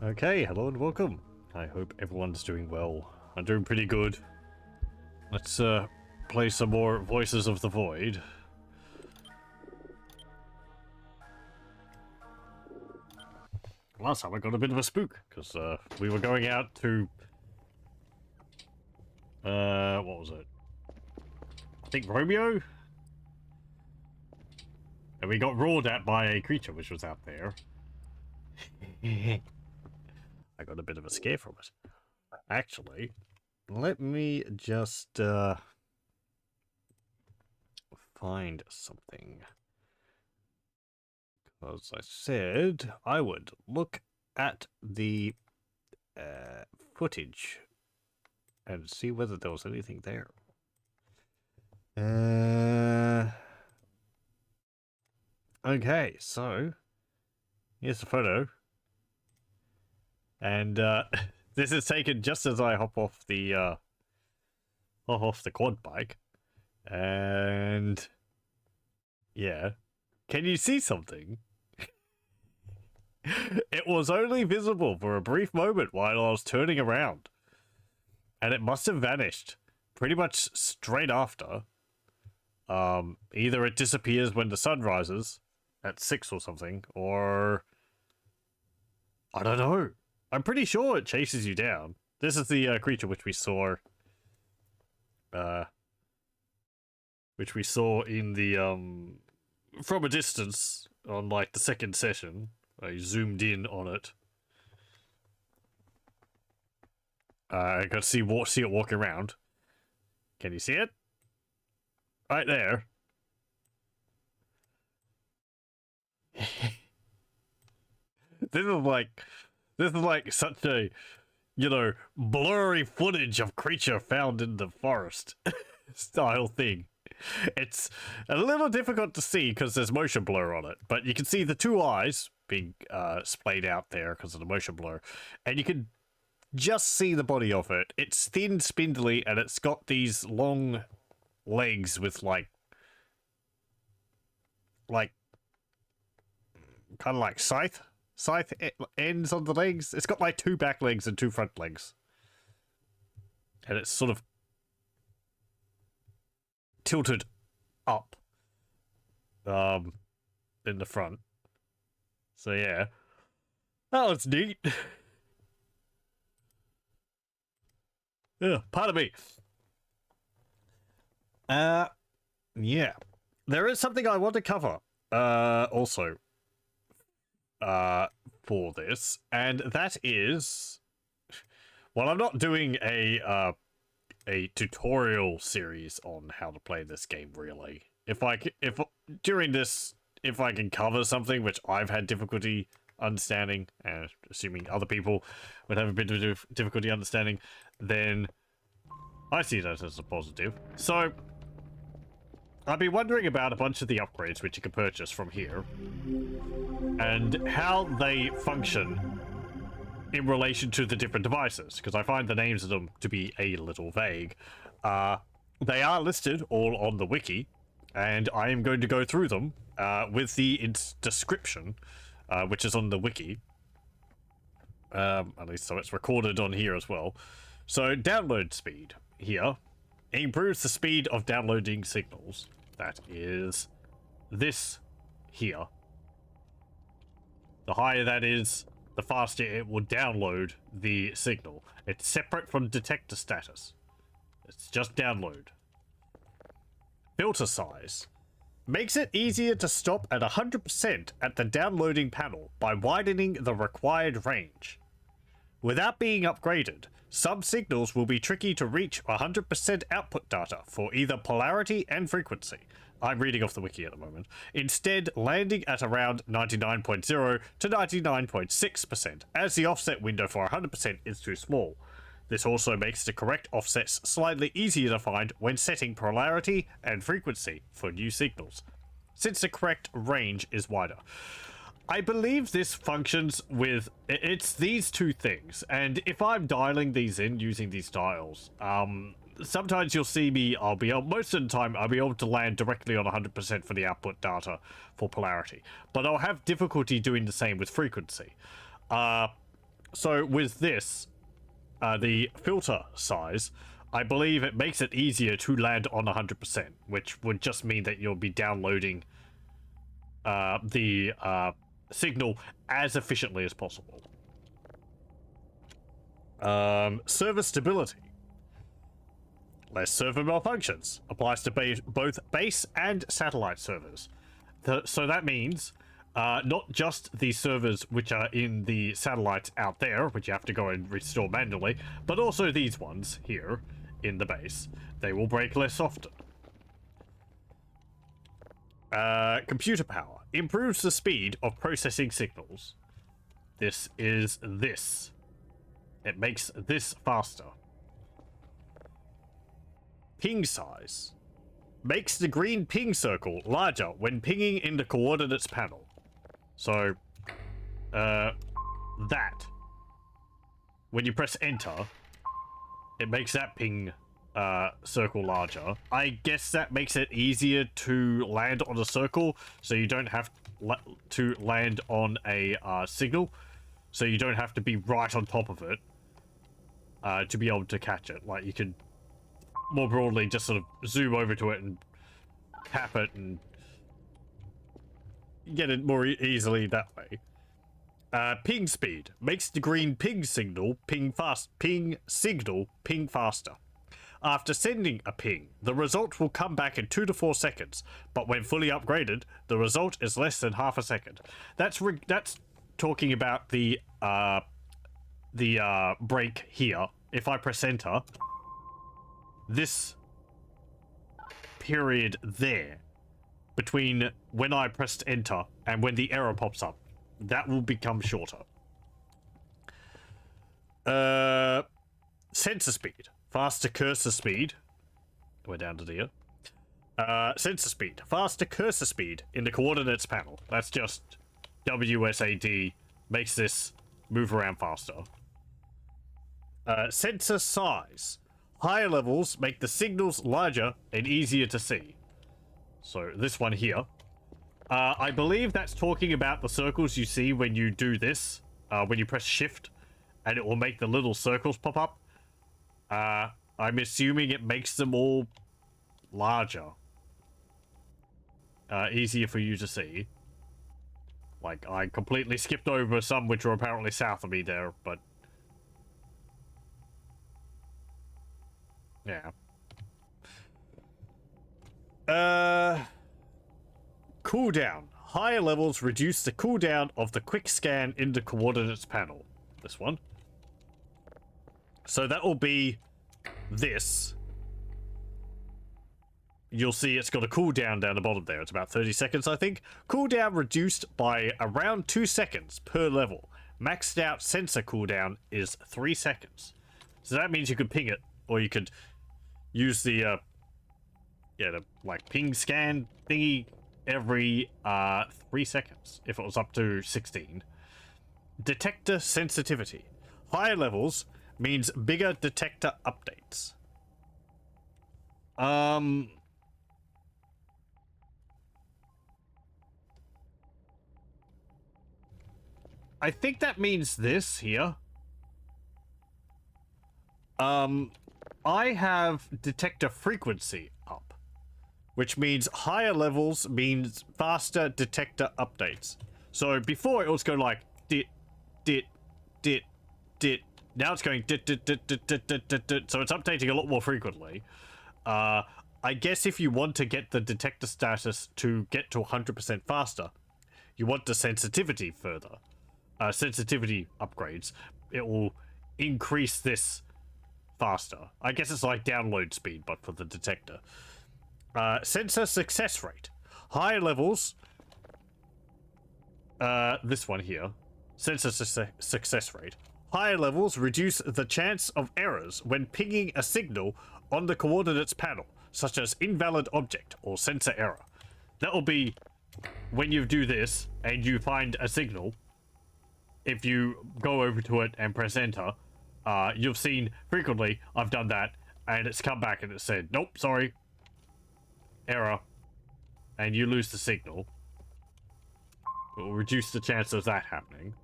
Okay, hello and welcome. I hope everyone's doing well. I'm doing pretty good. Let's play some more Voices of the Void. Last time I got a bit of a spook, because we were going out to... what was it? I think Romeo? And we got roared at by a creature which was out there. I got a bit of a scare from it. Actually, let me just find something. Because I said I would look at the footage and see whether there was anything there. Okay, so here's the photo. And this is taken just as I hop off the quad bike. And yeah. Can you see something? It was only visible for a brief moment while I was turning around. And it must have vanished pretty much straight after. Either it disappears when the sun rises at 6 or something, or I don't know. I'm pretty sure it chases you down. This is the creature which we saw in the from a distance on like the second session. I zoomed in on it. I got to see it walking around. Can you see it? Right there. This is like such a, you know, blurry footage of creature found in the forest style thing. It's a little difficult to see because there's motion blur on it, but you can see the two eyes being splayed out there because of the motion blur, and you can just see the body of it. It's thin, spindly, and it's got these long legs with like kind of like scythe ends on the legs. It's got like 2 back legs and 2 front legs, and it's sort of tilted up in the front. So yeah, that was neat. Yeah, pardon me. Yeah, there is something I want to cover also for this, and that is, well, I'm not doing a tutorial series on how to play this game, really. If during this, if I can cover something which I've had difficulty understanding, and assuming other people would have a bit of difficulty understanding, then I see that as a positive. So I've been wondering about a bunch of the upgrades which you can purchase from here, and how they function in relation to the different devices, because I find the names of them to be a little vague. They are listed all on the wiki, and I am going to go through them with the description, which is on the wiki. At least so it's recorded on here as well. So download speed here improves the speed of downloading signals. That is this here. The higher that is, the faster it will download the signal. It's separate from detector status. It's just download. Filter size makes it easier to stop at 100% at the downloading panel by widening the required range. Without being upgraded, some signals will be tricky to reach 100% output data for either polarity and frequency. I'm reading off the wiki at the moment. Instead, landing at around 99.0 to 99.6%, as the offset window for 100% is too small. This also makes the correct offsets slightly easier to find when setting polarity and frequency for new signals, since the correct range is wider. I believe this functions with, it's these two things, and if I'm dialing these in using these dials, sometimes you'll see me, most of the time, I'll be able to land directly on 100% for the output data for polarity, but I'll have difficulty doing the same with frequency. So with this, the filter size, I believe it makes it easier to land on 100%, which would just mean that you'll be downloading the signal as efficiently as possible. Server stability. Less server malfunctions. Applies to both base and satellite servers. So that means not just the servers which are in the satellites out there, which you have to go and restore manually, but also these ones here in the base. They will break less often. Computer power. Improves the speed of processing signals. This is this. It makes this faster. Ping size. Makes the green ping circle larger when pinging in the coordinates panel. So, that. When you press enter, it makes that ping circle larger. I guess that makes it easier to land on a circle, so you don't have to land on a signal, so you don't have to be right on top of it to be able to catch it. Like, you can more broadly just sort of zoom over to it and tap it and get it more easily that way. Ping speed makes the green ping signal ping faster. After sending a ping, the result will come back in 2 to 4 seconds, but when fully upgraded, the result is less than half a second. That's talking about the break here. If I press enter, this period there between when I pressed enter and when the error pops up, that will become shorter. Sensor speed. Faster cursor speed. We're down to here. Sensor speed. Faster cursor speed in the coordinates panel. That's just WSAD. Makes this move around faster. Sensor size. Higher levels make the signals larger and easier to see. So this one here. I believe that's talking about the circles you see when you do this. When you press shift, and it will make the little circles pop up. I'm assuming it makes them all larger. Easier for you to see. Like, I completely skipped over some which were apparently south of me there, but... yeah. Cooldown. Higher levels reduce the cooldown of the quick scan in the coordinates panel. This one. So that will be this. You'll see it's got a cooldown down the bottom there. It's about 30 seconds, I think. Cooldown reduced by around 2 seconds per level. Maxed out sensor cooldown is 3 seconds. So that means you could ping it, or you could use the, the, like, ping scan thingy every 3 seconds, if it was up to 16. Detector sensitivity. Higher levels means bigger detector updates. I think that means this here. I have detector frequency up, which means higher levels means faster detector updates. So before it was going like dit, dit, dit, dit. Now it's going dit, dit, dit, dit, dit, dit, dit, dit. So it's updating a lot more frequently. I guess if you want to get the detector status to get to 100% faster, you want the sensitivity further. Sensitivity upgrades. It will increase this faster. I guess it's like download speed, but for the detector. Sensor success rate. Higher levels. This one here. Sensor success rate. Higher levels reduce the chance of errors when pinging a signal on the coordinates panel, such as invalid object or sensor error. That will be when you do this and you find a signal. If you go over to it and press enter, you've seen frequently I've done that and it's come back and it said, nope, sorry, error, and you lose the signal. It will reduce the chance of that happening.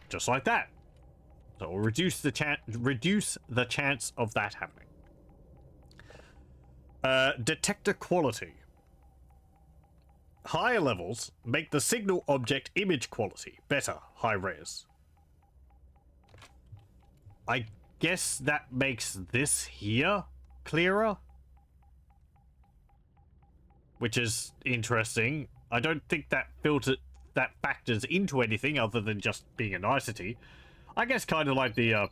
just like that. So it'll reduce the chance of that happening. Detector quality. Higher levels make the signal object image quality better, high res. I guess that makes this here clearer, which is interesting. I don't think that factors into anything other than just being a nicety. I guess kind of like the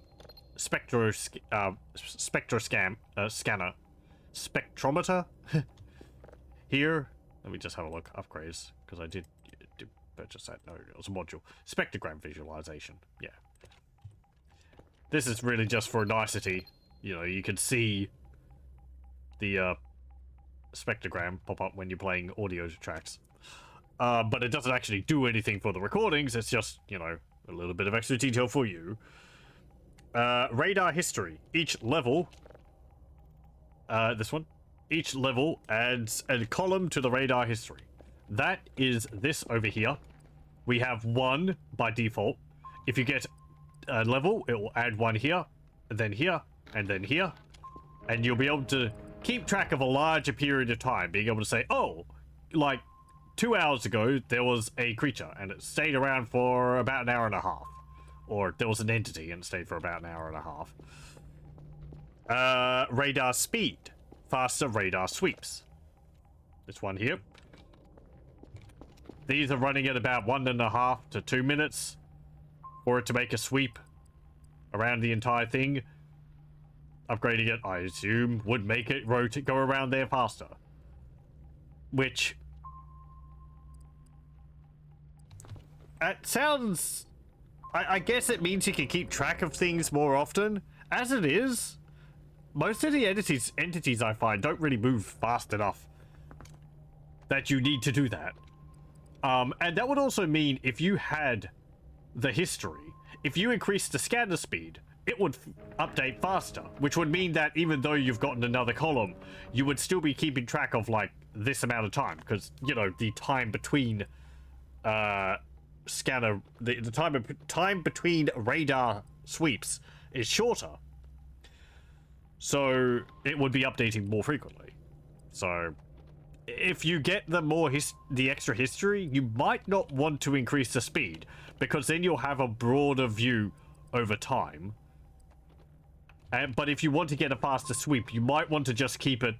spectrometer here. Let me just have a look. Upgrades, because I did purchase that. No, it was a module. Spectrogram visualization. Yeah. This is really just for a nicety. You know, you can see the spectrogram pop up when you're playing audio tracks. But it doesn't actually do anything for the recordings. It's just, you know, a little bit of extra detail for you. Radar history. Each level... this one. Each level adds a column to the radar history. That is this over here. We have one by default. If you get a level, it will add one here, and then here, and then here. And you'll be able to keep track of a larger period of time, being able to say, oh, like 2 hours ago, there was a creature, and it stayed around for about an hour and a half. Or there was an entity, and it stayed for about an hour and a half. Radar speed. Faster radar sweeps. This one here. These are running at about 1.5 to 2 minutes for it to make a sweep around the entire thing. Upgrading it, I assume, would make it go around there faster. Which... it sounds... I guess it means you can keep track of things more often. As it is... most of the entities I find don't really move fast enough that you need to do that. And that would also mean if you had the history, if you increased the scanner speed, it would update faster, which would mean that even though you've gotten another column, you would still be keeping track of like this amount of time, because, you know, the time between scanner, the time between radar sweeps is shorter. So it would be updating more frequently. So if you get the extra history, you might not want to increase the speed, because then you'll have a broader view over time. But if you want to get a faster sweep, you might want to just keep it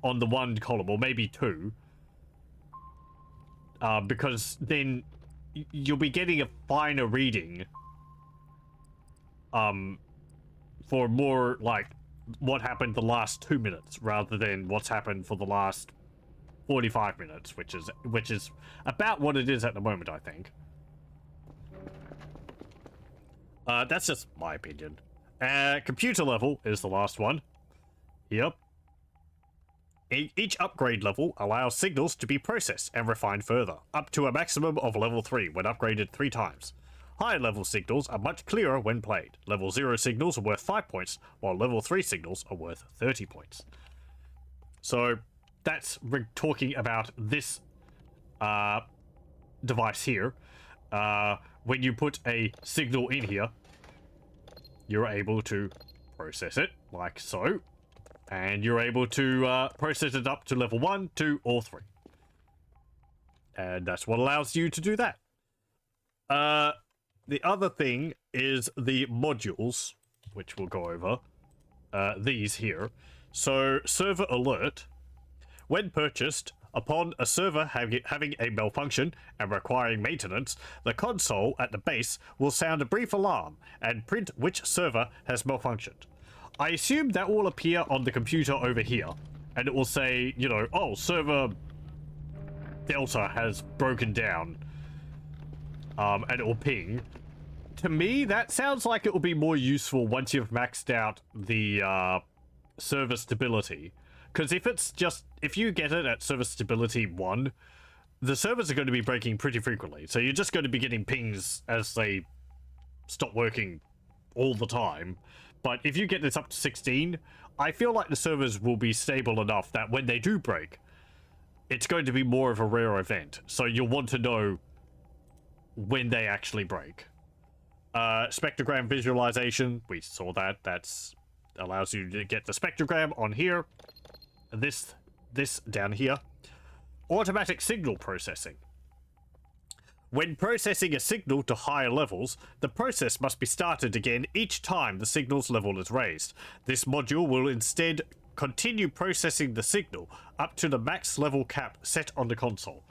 on the one column, or maybe two. Because then you'll be getting a finer reading. For more, like, what happened the last 2 minutes, rather than what's happened for the last 45 minutes, which is about what it is at the moment, I think. That's just my opinion. Computer level is the last one. Yep. Each upgrade level allows signals to be processed and refined further, up to a maximum of level 3 when upgraded 3 times. Higher level signals are much clearer when played. Level 0 signals are worth 5 points, while level 3 signals are worth 30 points. So that's talking about this device here. When you put a signal in here, you're able to process it like so, and you're able to process it up to level 1, 2, or 3. And that's what allows you to do that. The other thing is the modules, which we'll go over. These here. So, server alert. When purchased, upon a server having a malfunction and requiring maintenance, the console at the base will sound a brief alarm and print which server has malfunctioned. I assume that will appear on the computer over here, and it will say, you know, oh, server Delta has broken down, and it will ping. To me, that sounds like it will be more useful once you've maxed out the server stability. Because if you get it at server stability 1, the servers are going to be breaking pretty frequently. So you're just going to be getting pings as they stop working all the time. But if you get this up to 16, I feel like the servers will be stable enough that when they do break, it's going to be more of a rare event. So you'll want to know when they actually break. Spectrogram visualization, we saw that. That's allows you to get the spectrogram on here. This down here. Automatic signal processing. When processing a signal to higher levels, the process must be started again each time the signal's level is raised. This module will instead continue processing the signal up to the max level cap set on the console.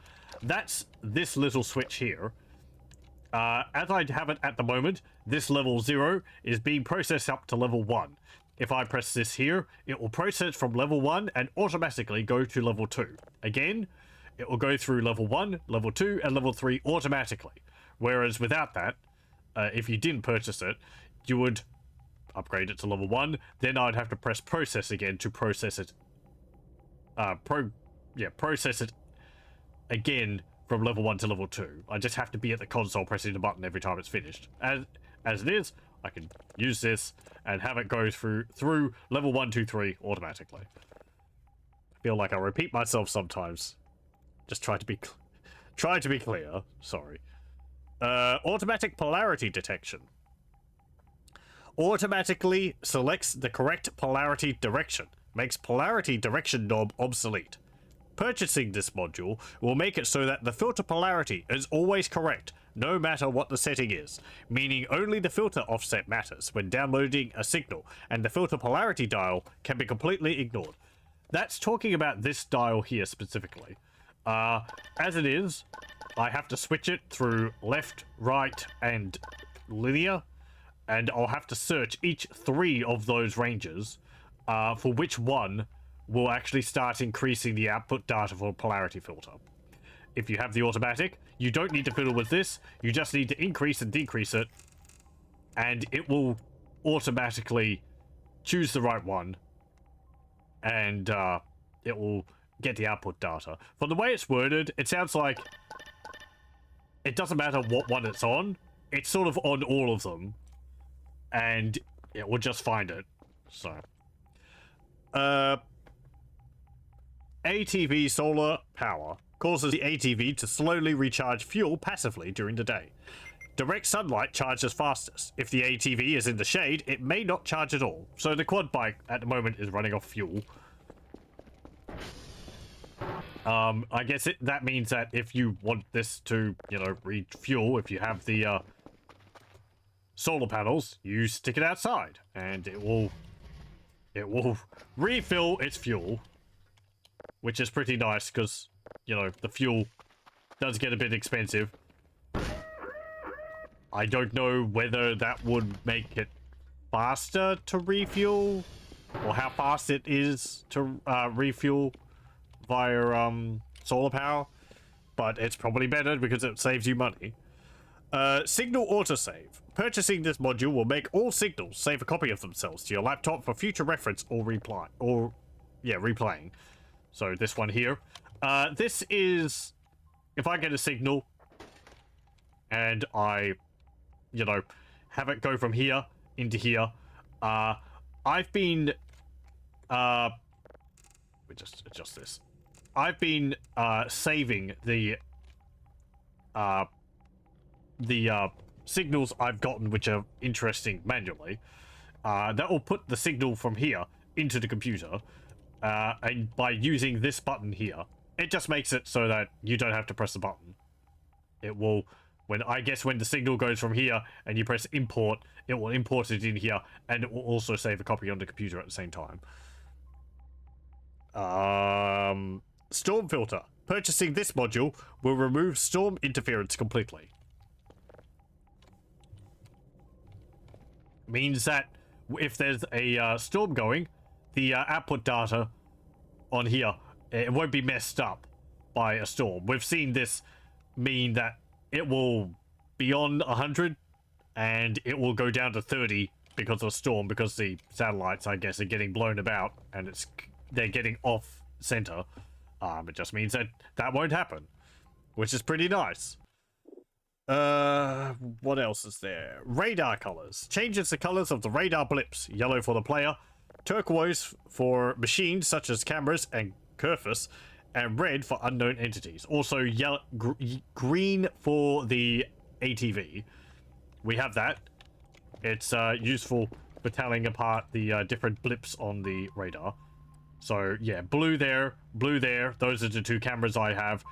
That's this little switch here. As I have it at the moment, this level 0 is being processed up to level 1. If I press this here, it will process from level 1 and automatically go to level 2. Again, it will go through level 1, level 2, and level 3 automatically. Whereas without that, if you didn't purchase it, you would upgrade it to level 1, then I'd have to press process again to process it. Process it again from level 1 to level 2. I just have to be at the console pressing the button every time it's finished. As it is, I can use this and have it go through level 1, 2, 3 automatically. I feel like I repeat myself sometimes. Just try to be clear. Sorry. Automatic polarity detection. Automatically selects the correct polarity direction. Makes polarity direction knob obsolete. Purchasing this module will make it so that the filter polarity is always correct, no matter what the setting is, meaning only the filter offset matters when downloading a signal, and the filter polarity dial can be completely ignored. That's talking about this dial here specifically. As it is, I have to switch it through left, right, and linear, and I'll have to search each 3 of those ranges for which one will actually start increasing the output data for polarity filter. If you have the automatic, you don't need to fiddle with this, you just need to increase and decrease it, and it will automatically choose the right one, and it will get the output data. From the way it's worded, it sounds like it doesn't matter what one it's on, it's sort of on all of them, and it will just find it. So, ATV solar power causes the ATV to slowly recharge fuel passively during the day. Direct sunlight charges fastest. If the ATV is in the shade, it may not charge at all. So the quad bike at the moment is running off fuel. I guess that means that if you want this to, refuel, if you have the solar panels, you stick it outside and it will refill its fuel, which is pretty nice because, the fuel does get a bit expensive. I don't know whether that would make it faster to refuel or how fast it is to refuel via solar power, but it's probably better because it saves you money. Signal autosave. Purchasing this module will make all signals save a copy of themselves to your laptop for future reference or replaying. So this one here. This is if I get a signal and I, have it go from here into here. I've been we just adjust this. I've been saving the signals I've gotten which are interesting manually. That will put the signal from here into the computer, and by using this button here, it just makes it so that you don't have to press the button. It will, when the signal goes from here and you press import, it will import it in here, and it will also save a copy on the computer at the same time. Storm filter. Purchasing this module will remove storm interference completely. Means that if there's a storm going, the output data on here, it won't be messed up by a storm. We've seen this mean that it will be on 100 and it will go down to 30 because of a storm, because the satellites, I guess, are getting blown about and they're getting off center. It just means that won't happen, which is pretty nice. What else is there? Radar colors. Changes the colors of the radar blips. Yellow for the player, turquoise for machines such as cameras and Kerfus, and red for unknown entities. Also green for the ATV. We have that. It's useful for telling apart the different blips on the radar. So yeah, blue there, blue there. Those are the two cameras I have.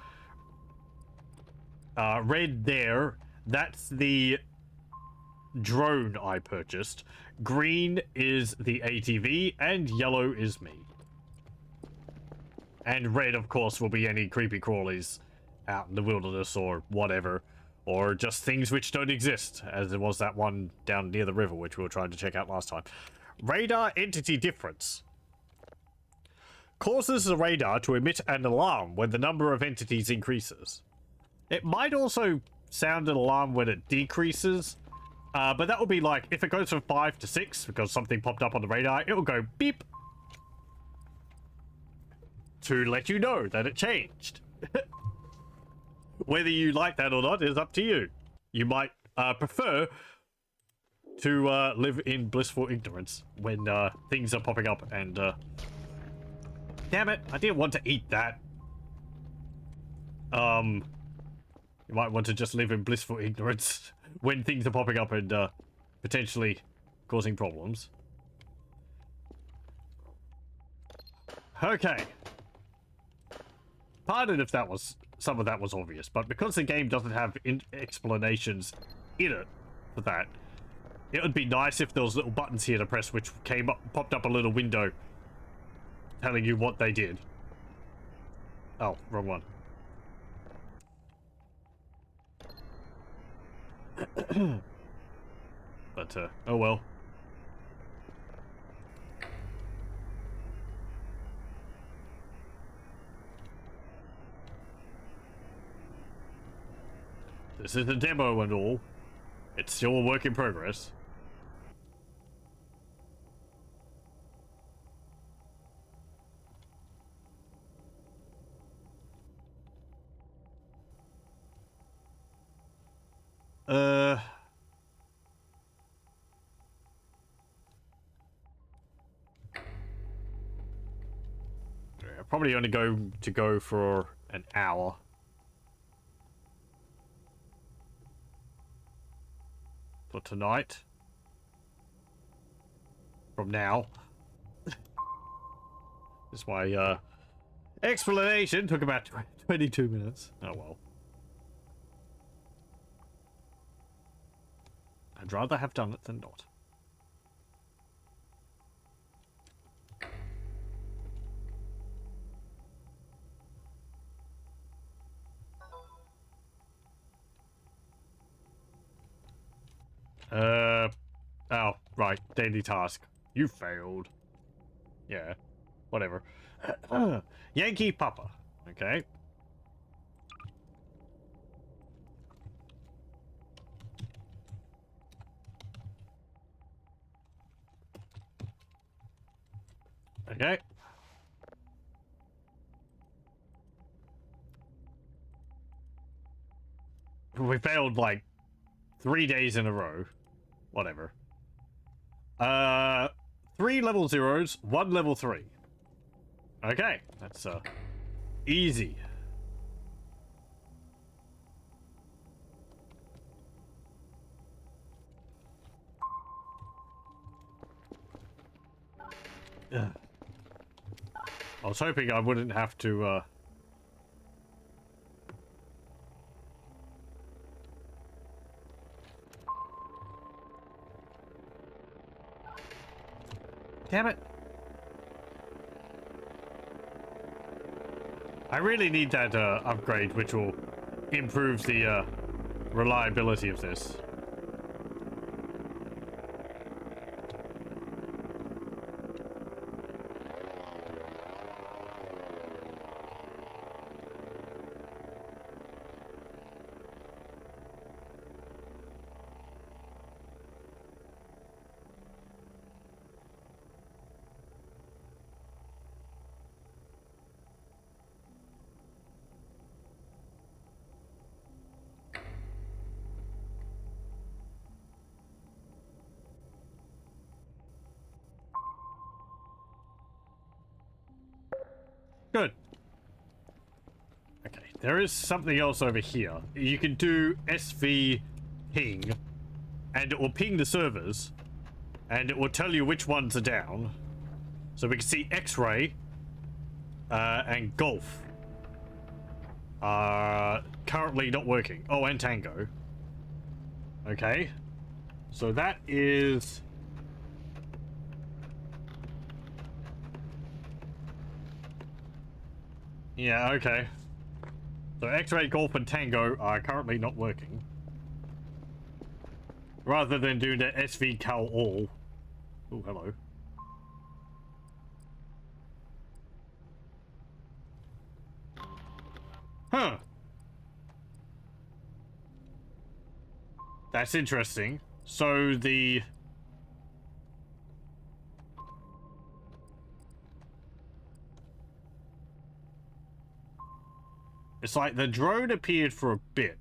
Red there. That's the drone I purchased. Green is the ATV, and yellow is me. And red, of course, will be any creepy crawlies out in the wilderness or whatever. Or just things which don't exist, as there was that one down near the river, which we were trying to check out last time. Radar entity difference. Causes the radar to emit an alarm when the number of entities increases. It might also sound an alarm when it decreases, but that would be like, if it goes from 5 to 6, because something popped up on the radar, it will go beep. To let you know that it changed. Whether you like that or not is up to you. You might prefer to live in blissful ignorance when things are popping up and... Damn it, I didn't want to eat that. You might want to just live in blissful ignorance when things are popping up and potentially causing problems. Okay. Pardon if that was... some of that was obvious, but because the game doesn't have explanations in it for that, it would be nice if there was little buttons here to press which came up, popped up a little window telling you what they did. Oh, wrong one. But, oh well. This is a demo and all. It's still a work in progress. Probably only going to go for an hour. For tonight. From now. This my explanation took about 22 minutes. Oh well. I'd rather have done it than not. Oh, right. Daily task. You failed. Yeah. Whatever. Yankee Papa. Okay. Okay. We failed like 3 days in a row. Whatever. 3 level 0s, 1 level 3. Okay, that's easy. Ugh. I was hoping I wouldn't have to Damn it. I really need that upgrade, which will improve the reliability of this. Good. Okay, there is something else over here. You can do SV ping and it will ping the servers, and it will tell you which ones are down. So we can see X-ray and Golf are currently not working. Oh, and Tango. Okay. So that is... yeah, okay. So X-ray, Golf, and Tango are currently not working. Rather than doing the SV Cal all. Oh, hello. Huh. That's interesting. So the... it's like the drone appeared for a bit.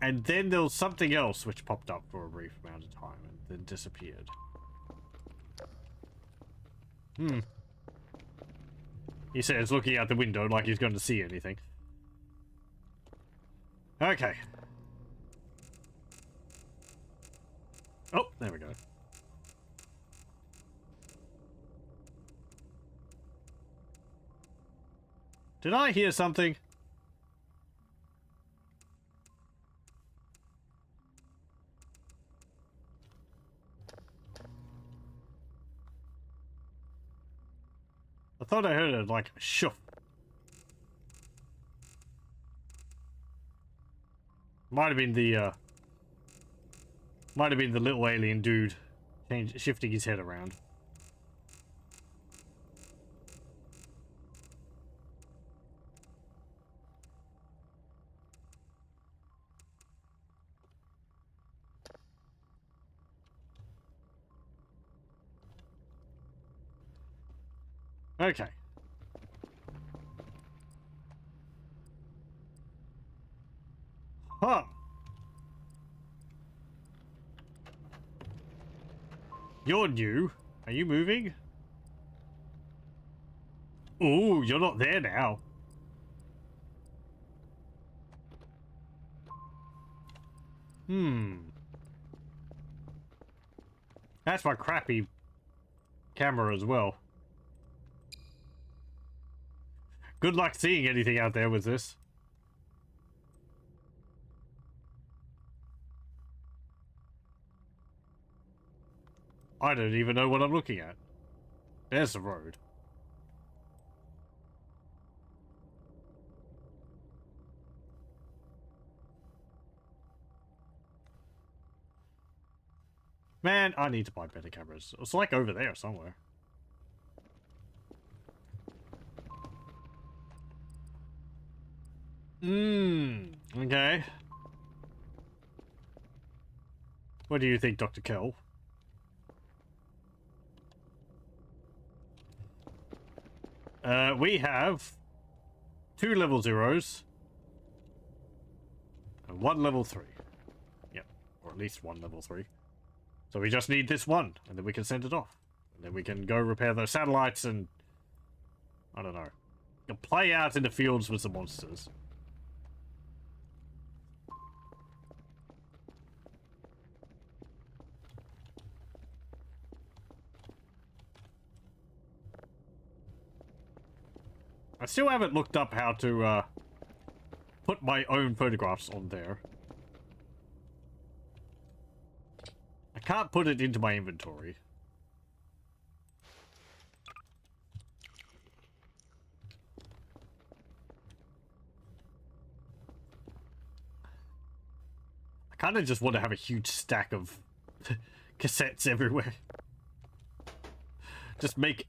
And then there was something else which popped up for a brief amount of time and then disappeared. Hmm. He says, looking out the window like he's going to see anything. Okay. Oh, there we go. Did I hear something? I thought I heard it like a shoof. Might have been the little alien dude shifting his head around. Okay. Huh. You're new. Are you moving? Ooh, you're not there now. Hmm. That's my crappy camera as well. Good luck seeing anything out there with this. I don't even know what I'm looking at. There's the road. Man, I need to buy better cameras. It's like over there somewhere. Okay. What do you think, Dr. Kell? We have 2 level 0s and 1 level 3. Yep, or at least 1 level 3. So we just need this one, and then we can send it off. And then we can go repair those satellites and... I don't know. Play out in the fields with the monsters. I still haven't looked up how to, put my own photographs on there. I can't put it into my inventory. I kind of just want to have a huge stack of cassettes everywhere. Just make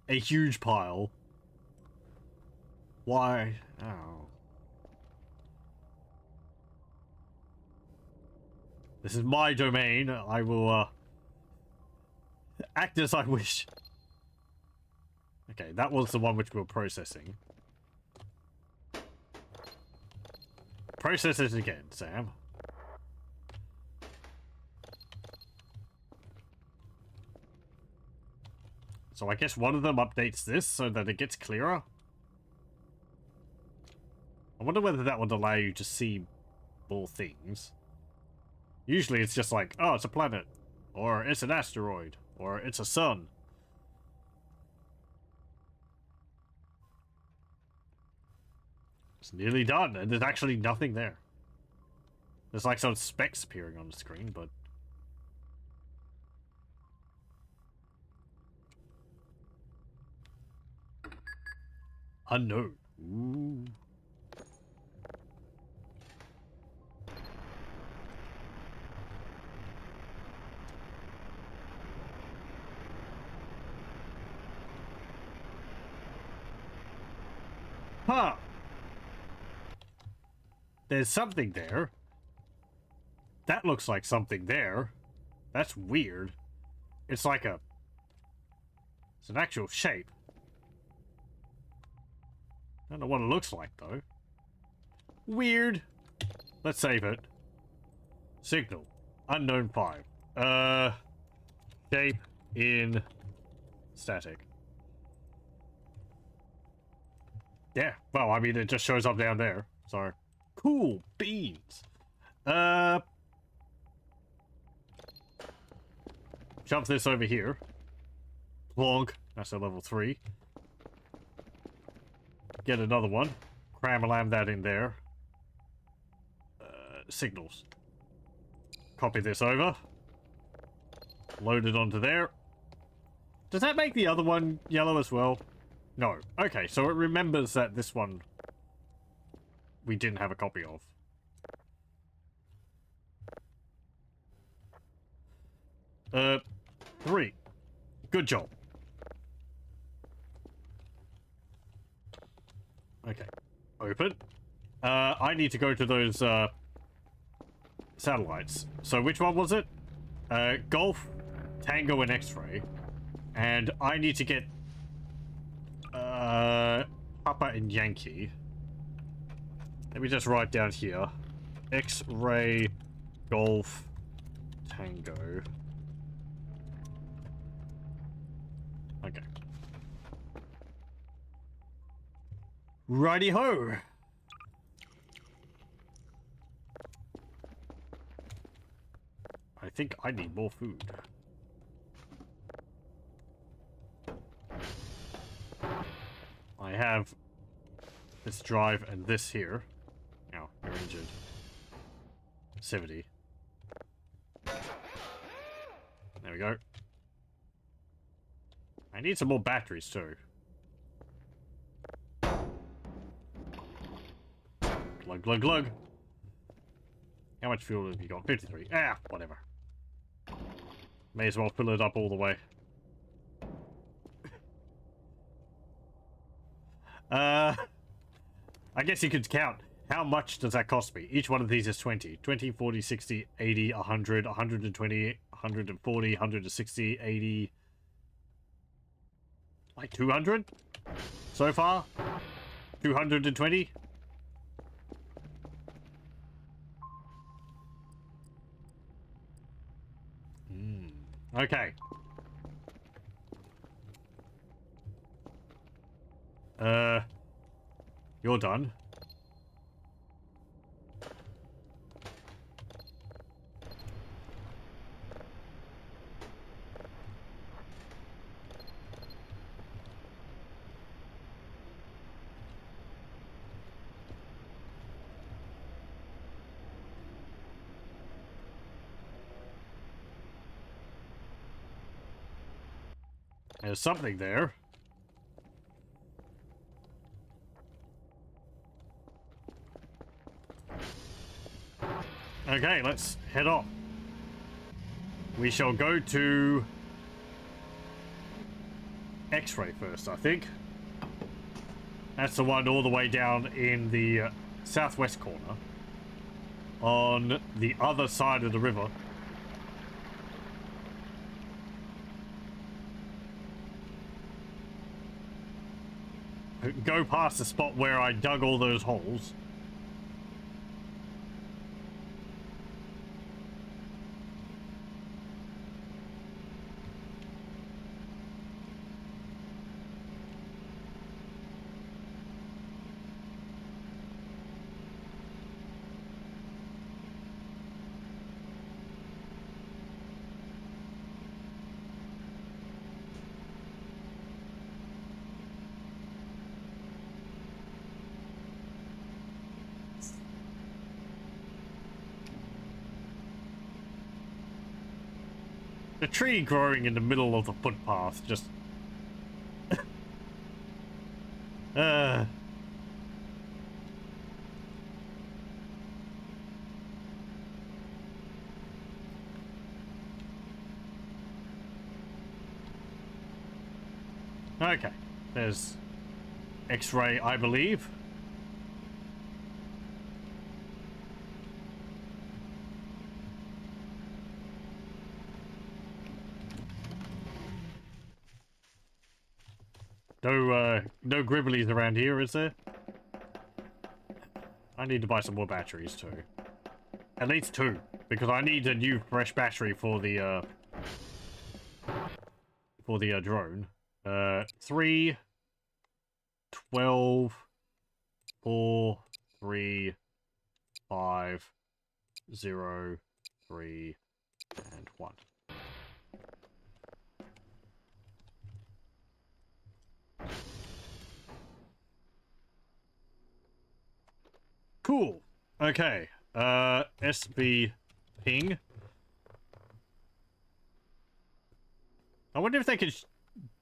a huge pile. Why? Oh. This is my domain. I will, act as I wish. Okay, that was the one which we were processing. Process it again, Sam. So I guess one of them updates this so that it gets clearer. I wonder whether that would allow you to see more things. Usually it's just like, oh, it's a planet, or it's an asteroid, or it's a sun. It's nearly done, and there's actually nothing there. There's like some specks appearing on the screen, but... Unknown. Ooh. Huh. There's something there. That looks like something there. That's weird. It's like a... It's an actual shape. I don't know what it looks like, though. Weird. Let's save it. Signal. Unknown 5. Shape in static. Yeah, well, I mean, it just shows up down there. So, cool beans. Jump this over here. Plonk. That's a level 3. Get another one. Cram-a-lam that in there. Signals. Copy this over. Load it onto there. Does that make the other one yellow as well? No. Okay, so it remembers that this one we didn't have a copy of. Three. Good job. Okay. Open. I need to go to those, satellites. So which one was it? Golf, Tango, and X-Ray. And I need to get, Papa and Yankee. Let me just write down here. X-Ray, Golf, Tango. Okay. Righty-ho! I think I need more food. I have this drive and this here. Ow, you're injured. 70. There we go. I need some more batteries too. Glug, glug, glug. How much fuel have you got? 53. Ah, whatever. May as well fill it up all the way. I guess you could count. How much does that cost me? Each one of these is 20. 20, 40, 60, 80, 100, 120, 140, 160, 80... Like 200? So far? 220? Okay. You're done. There's something there. Okay, let's head off. We shall go to X-Ray first, I think. That's the one all the way down in the southwest corner. On the other side of the river. Go past the spot where I dug all those holes. The tree growing in the middle of the footpath just... uh... Okay, there's X-ray, I believe. No gribblies around here, is there? I need to buy some more batteries too. At least 2, because I need a new fresh battery for the drone. 3, 12, 4, 3, 5, 0, 3, and 1. Cool. Okay. SB ping. I wonder if they could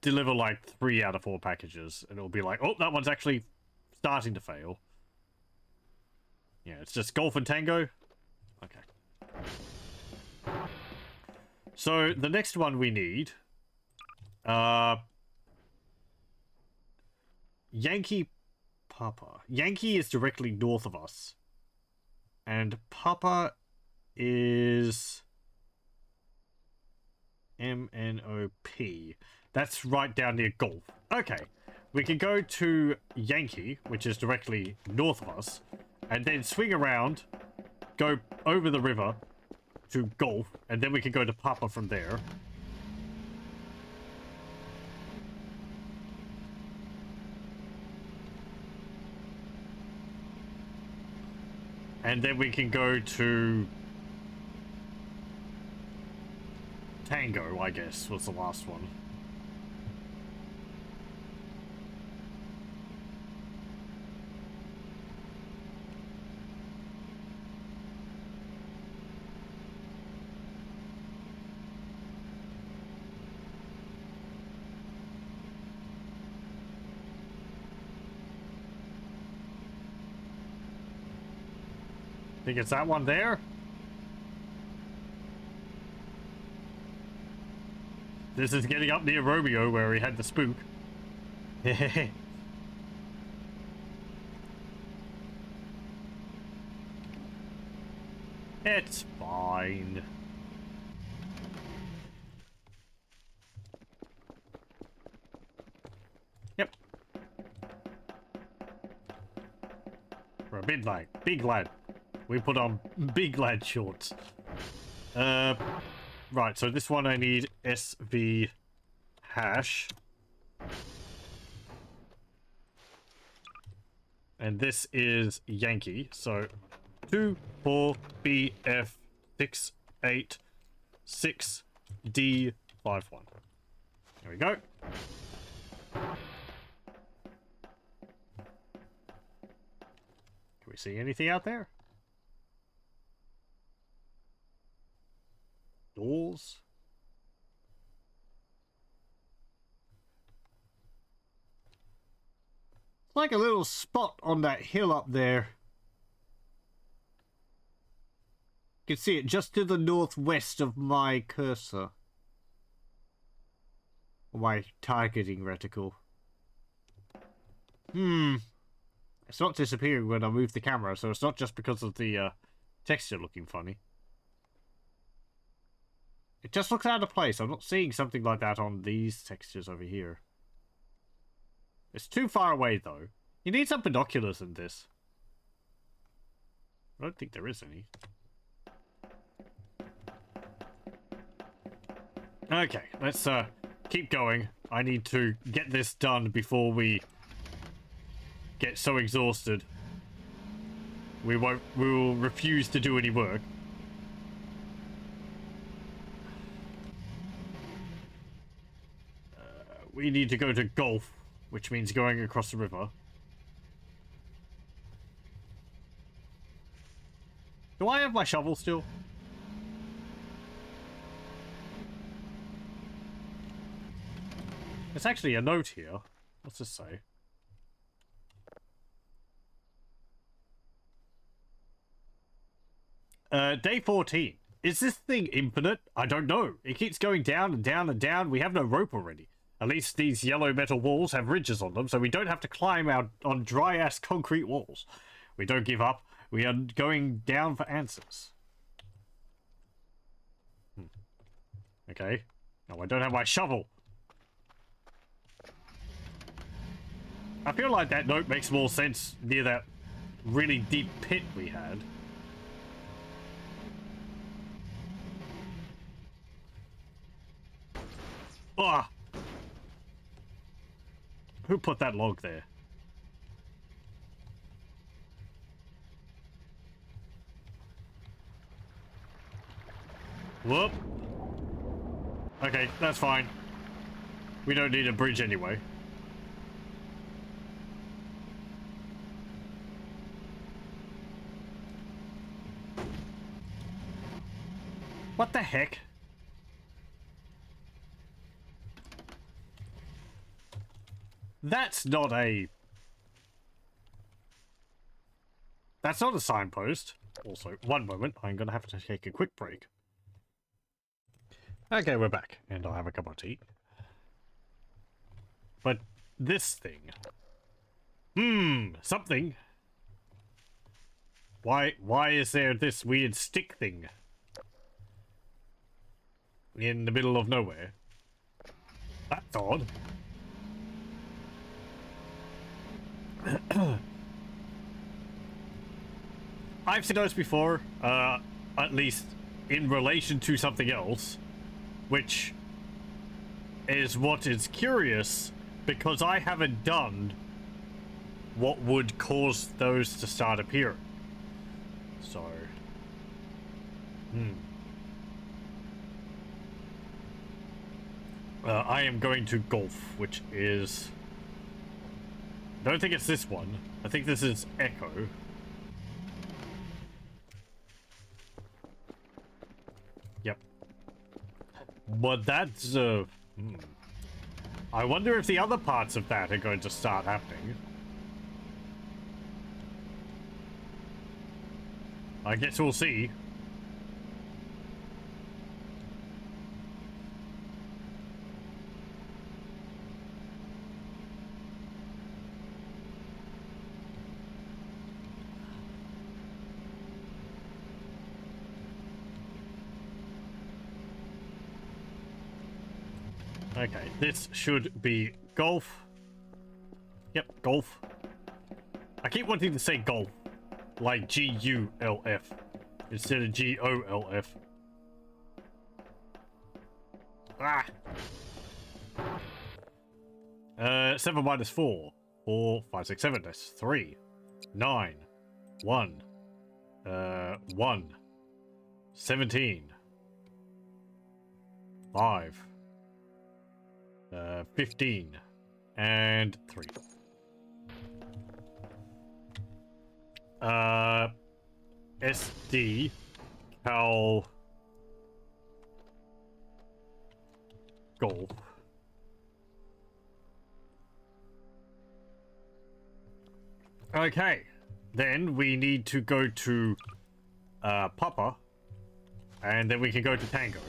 deliver like 3 out of 4 packages and it'll be like, oh, that one's actually starting to fail. Yeah, it's just Golf and Tango. Okay. So the next one we need, Yankee Papa. Yankee is directly north of us. And Papa is MNOP. That's right down near Golf. Okay. We can go to Yankee, which is directly north of us, and then swing around, go over the river to Golf, and then we can go to Papa from there. And then we can go to Tango, I guess, was the last one. Think it's that one there? This is getting up near Romeo where he had the spook. It's fine. Yep. For a big lad. We put on big lad shorts. Right, so this one I need SV hash. And this is Yankee, so 2, 4, BF, 6, 8, 6, D, 5, 1. There we go. Can we see anything out there? Doors? It's like a little spot on that hill up there. You can see it just to the northwest of my cursor. My targeting reticle. It's not disappearing when I move the camera, so it's not just because of the texture looking funny. It just looks out of place. I'm not seeing something like that on these textures over here. It's too far away, though. You need some binoculars in this. I don't think there is any. Okay, let's keep going. I need to get this done before we get so exhausted. We will refuse to do any work. We need to go to Golf, which means going across the river. Do I have my shovel still? There's actually a note here. What's this say? Day 14. Is this thing infinite? I don't know. It keeps going down and down and down. We have no rope already. At least these yellow metal walls have ridges on them, so we don't have to climb out on dry-ass concrete walls. We don't give up. We are going down for answers. Okay. No, I don't have my shovel. I feel like that note makes more sense near that really deep pit we had. Ah! Who put that log there? Whoop. Okay, that's fine. We don't need a bridge anyway. What the heck? That's not a... That's not a signpost. Also, one moment. I'm gonna have to take a quick break. Okay, we're back. And I'll have a cup of tea. But this thing... something. Why is there this weird stick thing in the middle of nowhere? That's odd. I've seen those before, at least in relation to something else, which is what is curious, because I haven't done what would cause those to start appearing. So, I am going to golf, which is... I don't think it's this one. I think this is Echo. Yep. But that's, I wonder if the other parts of that are going to start happening. I guess we'll see. Okay, this should be golf. Yep, golf. I keep wanting to say golf. Like G-U-L-F. Instead of G-O-L-F. Ah! 7 minus 4. 4, 5, 6, 7. That's 3. 9. 1. 1. 17. 5. 15 and 3. SD Cal Golf. Okay, then we need to go to Papa, and then we can go to Tango.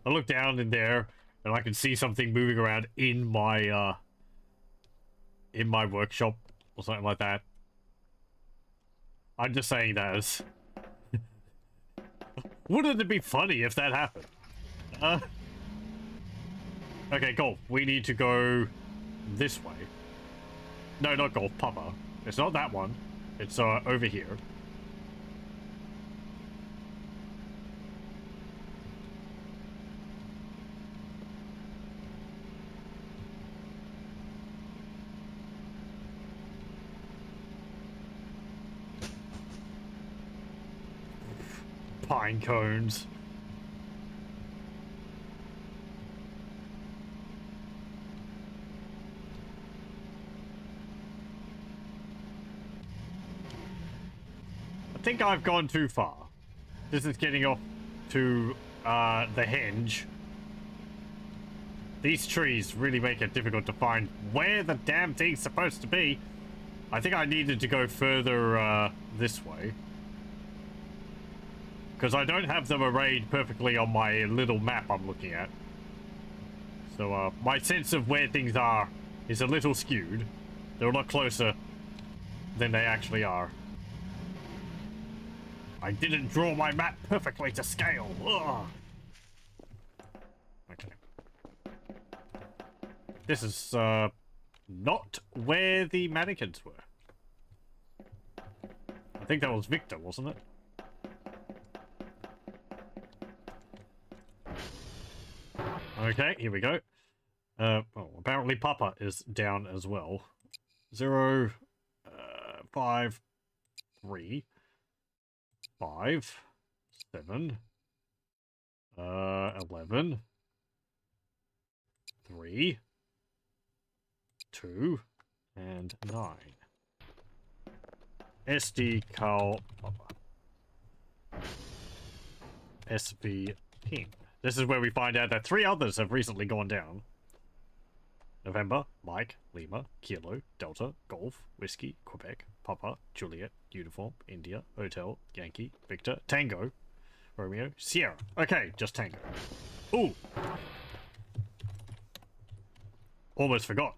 I look down in there, and I can see something moving around in my workshop, or something like that. I'm just saying that as... Wouldn't it be funny if that happened? Okay, golf. We need to go this way. No, not golf, Papa. It's not that one. It's over here. Pine cones. think I've gone too far. This is getting off to the henge. These trees really make it difficult to find where the damn thing's supposed to be. I think I needed to go further this way. Because I don't have them arrayed perfectly on my little map I'm looking at. So my sense of where things are is a little skewed. They're a lot closer than they actually are. I didn't draw my map perfectly to scale. Ugh. Okay. This is not where the mannequins were. I think that was Victor, wasn't it? Okay, here we go. Well, apparently Papa is down as well. 0, 5, 3, 5, 7, 11, 3, 2, and 9. SD Carl Papa. SV King. This is where we find out that 3 others have recently gone down. November, Mike, Lima, Kilo, Delta, Golf, Whiskey, Quebec, Papa, Juliet, Uniform, India, Hotel, Yankee, Victor, Tango, Romeo, Sierra. Okay, just Tango. Ooh! Almost forgot.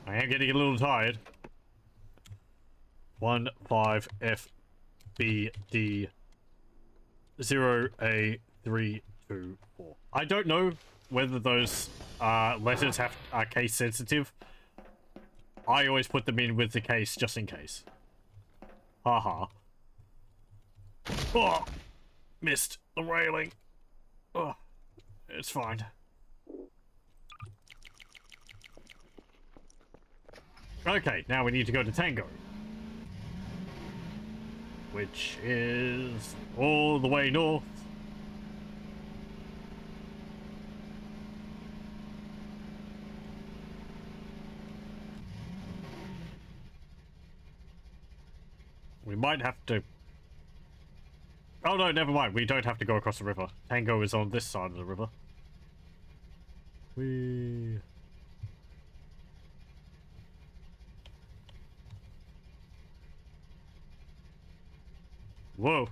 I am getting a little tired. 1, 5, F, B, D, 0, A, 3, 2, 4. I don't know whether those letters are case sensitive. I always put them in with the case just in case. Haha. Oh! Missed the railing. Oh, it's fine. Okay, now we need to go to Tango. Which is all the way north. We might have to... Oh no, never mind. We don't have to go across the river. Tango is on this side of the river. Whoa.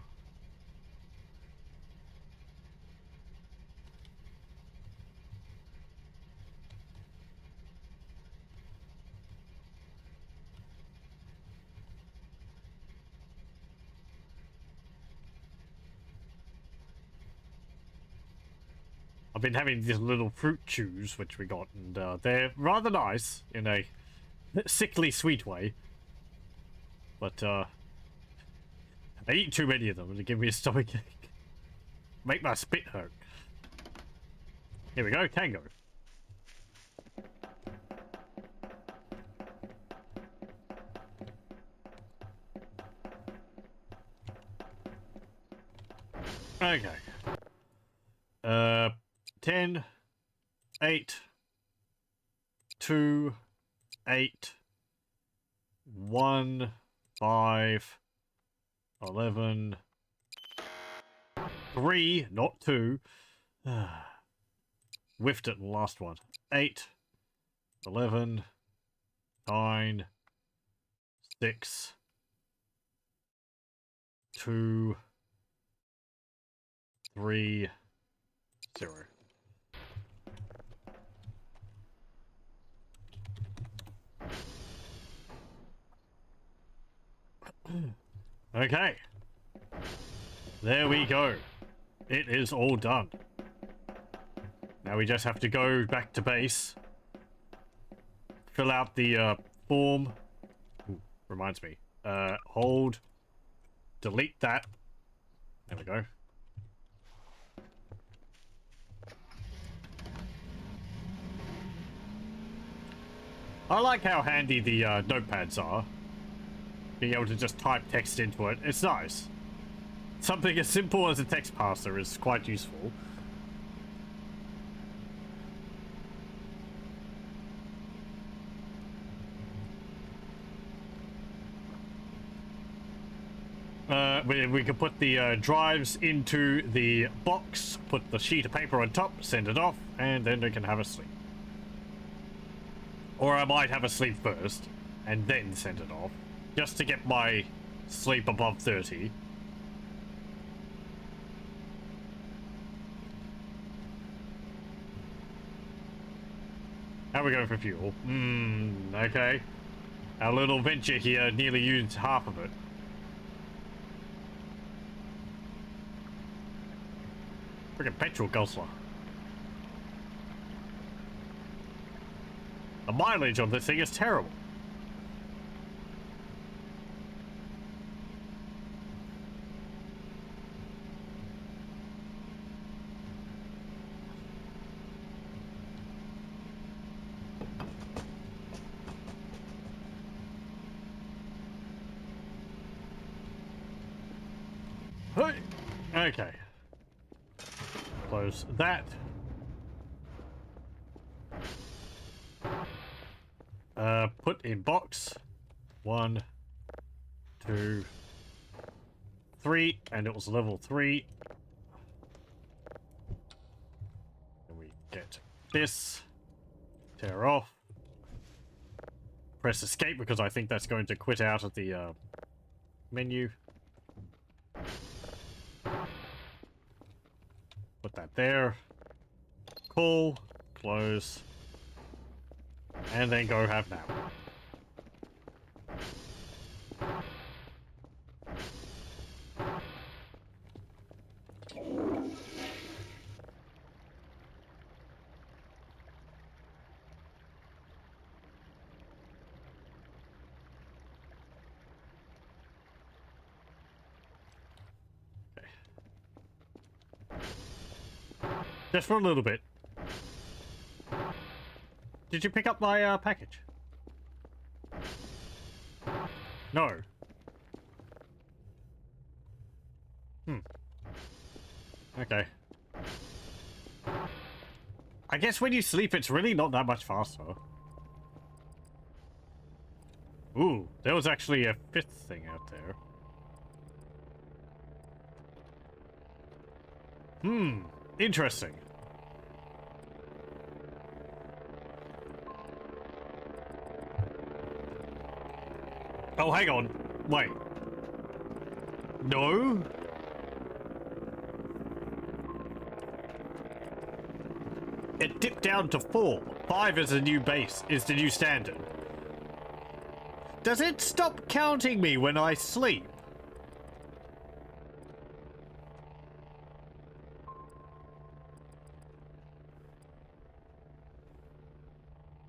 I've been having these little fruit chews, which we got, and they're rather nice in a sickly sweet way. But I eat too many of them and they give me a stomachache. Make my spit hurt. Here we go, Tango. Okay. 10, 8, 2, 8, 1, 5, 11, 3, not 2. Whiffed it in the last one. 8, 11, 9, 6, 2, 3, 0. Okay. There we go. It is all done. Now we just have to go back to base. Fill out the form. Ooh, reminds me. Hold. Delete that. There we go. I like how handy the notepads are. Being able to just type text into it. It's nice. Something as simple as a text parser is quite useful. we can put the drives into the box, put the sheet of paper on top, send it off, and then we can have a sleep. Or I might have a sleep first, and then send it off, just to get my sleep above 30. How are we going for fuel? Okay. Our little venture here nearly used half of it. Freaking petrol guzzler. The mileage on this thing is terrible. Okay. Close that. Put in box. 1, 2, 3, and it was level 3. And we get this. Tear off. Press escape because I think that's going to quit out of the menu. Put that there. Cool. Close. And then go have nap. Just for a little bit. Did you pick up my package? No. Okay. I guess when you sleep, it's really not that much faster. Ooh, there was actually a 5th thing out there. Interesting. Oh, hang on. Wait. No? It dipped down to 4. 5 is the new base, is the new standard. Does it stop counting me when I sleep?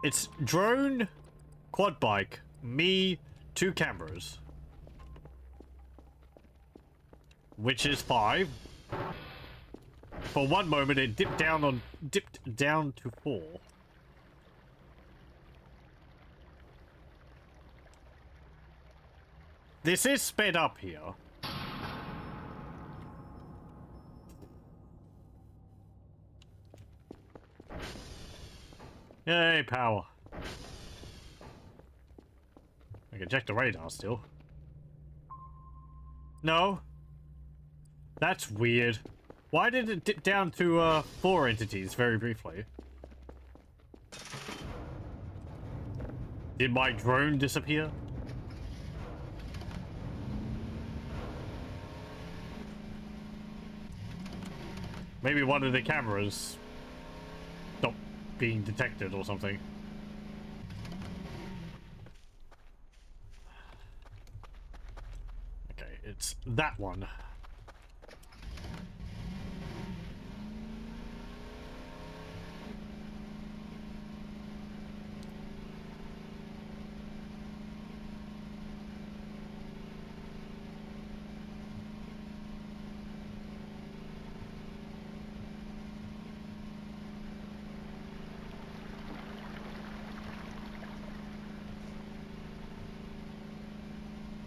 It's drone, quad bike, me, 2 cameras. Which is 5. For one moment it dipped down to 4. This is sped up here. Yay, power. I can check the radar still. No. That's weird. Why did it dip down to 4 entities very briefly? Did my drone disappear? Maybe one of the cameras stopped being detected or something. Okay, it's that one.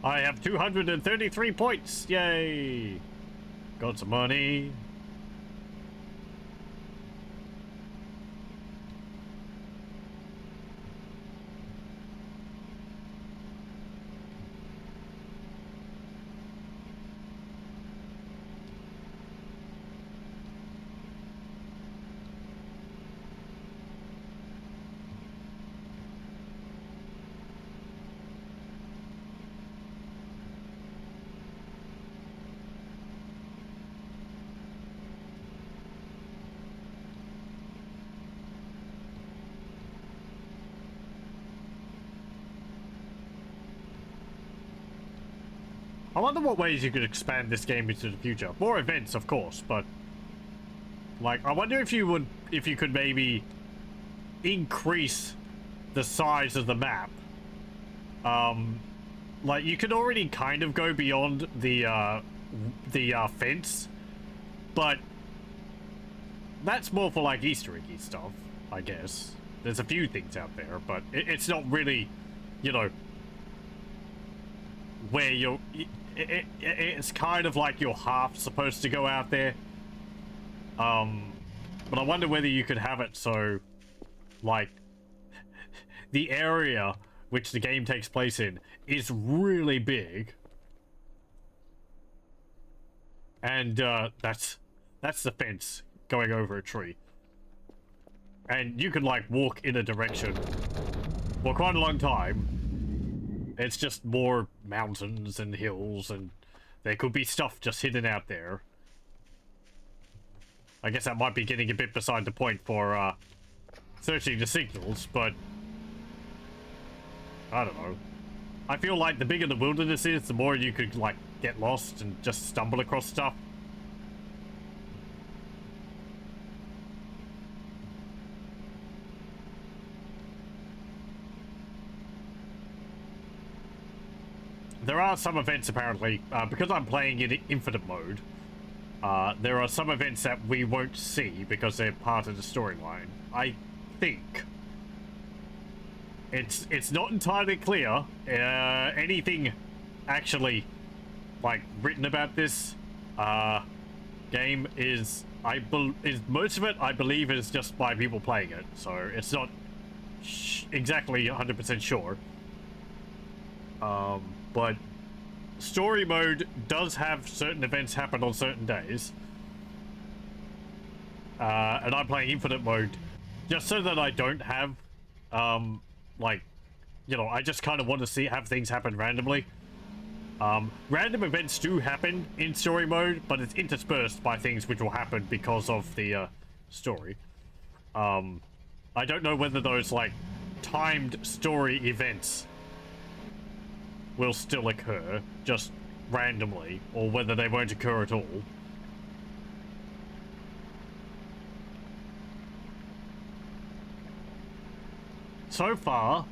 I have 233 points! Yay! Got some money. I wonder what ways you could expand this game into the future. More events, of course, but like, I wonder if you could maybe increase the size of the map. Like, you could already kind of go beyond the fence, but that's more for like Easter eggy stuff, I guess. There's a few things out there, but it's not really, you know, where you're... it's kind of like you're half supposed to go out there. But I wonder whether you could have it so, like, the area which the game takes place in is really big. And, that's the fence going over a tree. And you can, like, walk in a direction for quite a long time. It's just more mountains and hills, and there could be stuff just hidden out there. I guess that might be getting a bit beside the point for, searching the signals, but... I don't know. I feel like the bigger the wilderness is, the more you could, like, get lost and just stumble across stuff. There are some events, apparently, because I'm playing in infinite mode, there are some events that we won't see because they're part of the storyline. I think. It's not entirely clear. Anything actually, like, written about this game is most of it, I believe, is just by people playing it. So it's not exactly 100% sure. But story mode does have certain events happen on certain days. And I'm playing infinite mode just so that I don't have, like, you know, I just kind of want to have things happen randomly. Random events do happen in story mode, but it's interspersed by things which will happen because of the, story. I don't know whether those, like, timed story events will still occur, just randomly, or whether they won't occur at all. So far,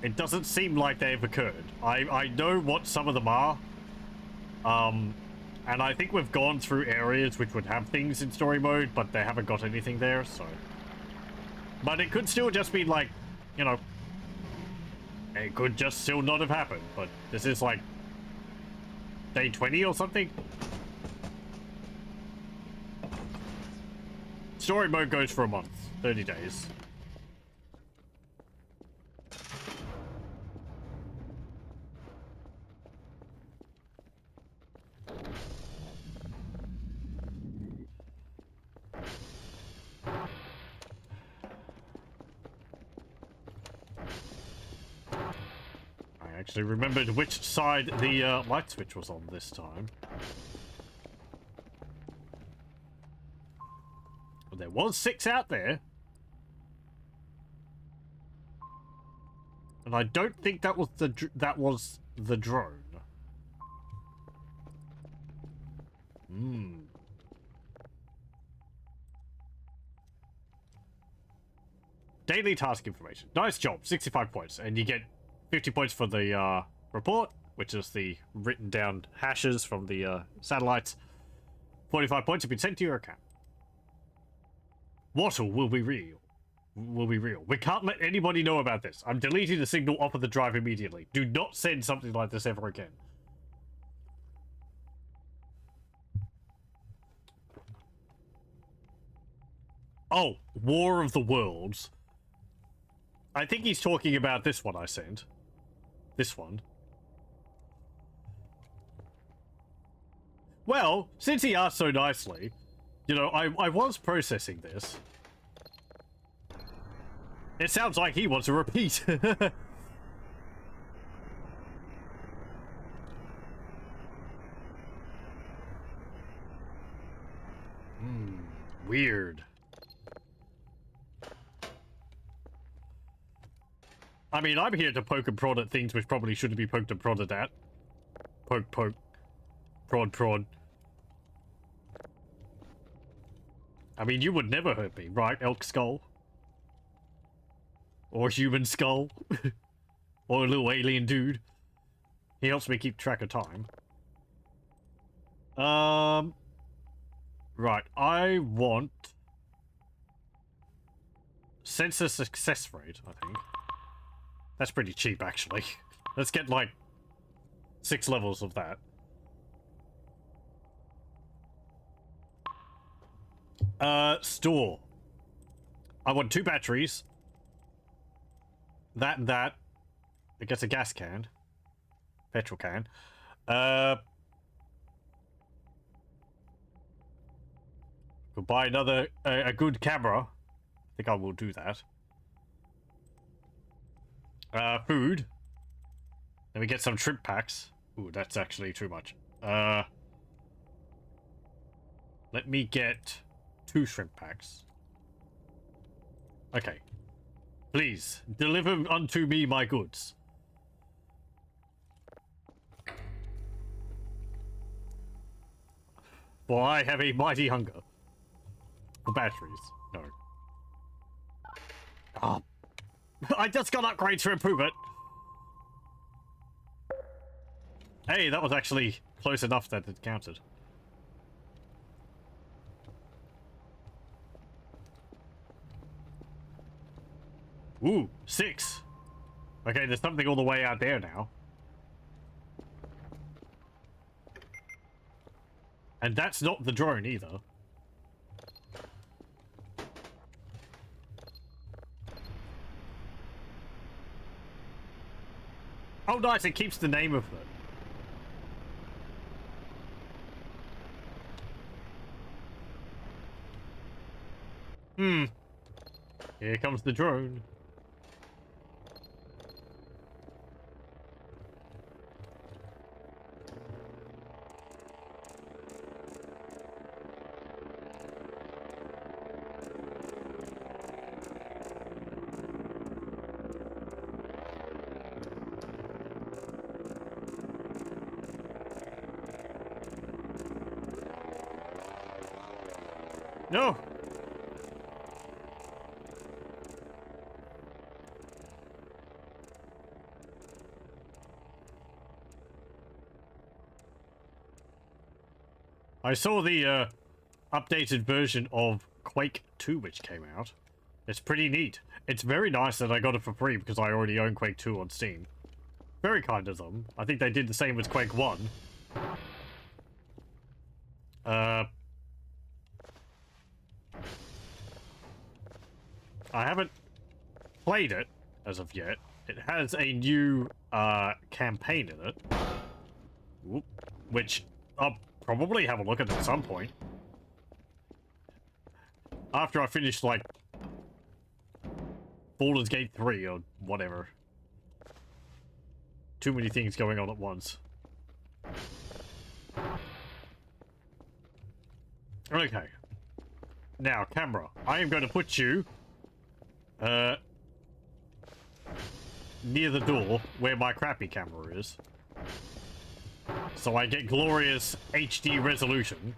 it doesn't seem like they've occurred. I know what some of them are, and I think we've gone through areas which would have things in story mode, but they haven't got anything there, so... But it could still just be like, you know, it could just still not have happened, but this is like day 20 or something. Story mode goes for a month, 30 days. I actually remembered which side the light switch was on this time. Well, there was 6 out there. And I don't think that was the drone. Daily task information. Nice job. 65 points. And you get 50 points for the report, which is the written down hashes from the satellites. 45 points have been sent to your account. What will be real? Will be real. We can't let anybody know about this. I'm deleting the signal off of the drive immediately. Do not send something like this ever again. Oh, War of the Worlds. I think he's talking about this one I sent. This one. Well, since he asked so nicely, you know, I was processing this. It sounds like he wants a repeat. Weird. I mean, I'm here to poke and prod at things which probably shouldn't be poked and prodded at. Poke, poke. Prod, prod. I mean, you would never hurt me, right, elk skull? Or human skull? Or a little alien dude? He helps me keep track of time. Right, I want... Sensor success rate, I think. That's pretty cheap, actually. Let's get, like, 6 levels of that. Store. I want 2 batteries. That and that. It gets a gas can. Petrol can. Could buy another, a good camera. I think I will do that. Food. Then we get some shrimp packs. Ooh, that's actually too much. Let me get 2 shrimp packs. Okay. Please, deliver unto me my goods. For I have a mighty hunger. For batteries. No. Ah. I just got upgrades to improve it. Hey, that was actually close enough that it counted. Ooh, 6. Okay, there's something all the way out there now. And that's not the drone either. Oh, nice, it keeps the name of it. Here comes the drone. No! I saw the updated version of Quake 2 which came out. It's pretty neat. It's very nice that I got it for free because I already own Quake 2 on Steam. Very kind of them. I think they did the same with Quake 1. I haven't played it as of yet. It has a new campaign in it. Whoop, which I'll probably have a look at some point. After I finish, like, Baldur's Gate 3 or whatever. Too many things going on at once. Okay. Now, camera. I am going to put you near the door where my crappy camera is. So I get glorious HD resolution.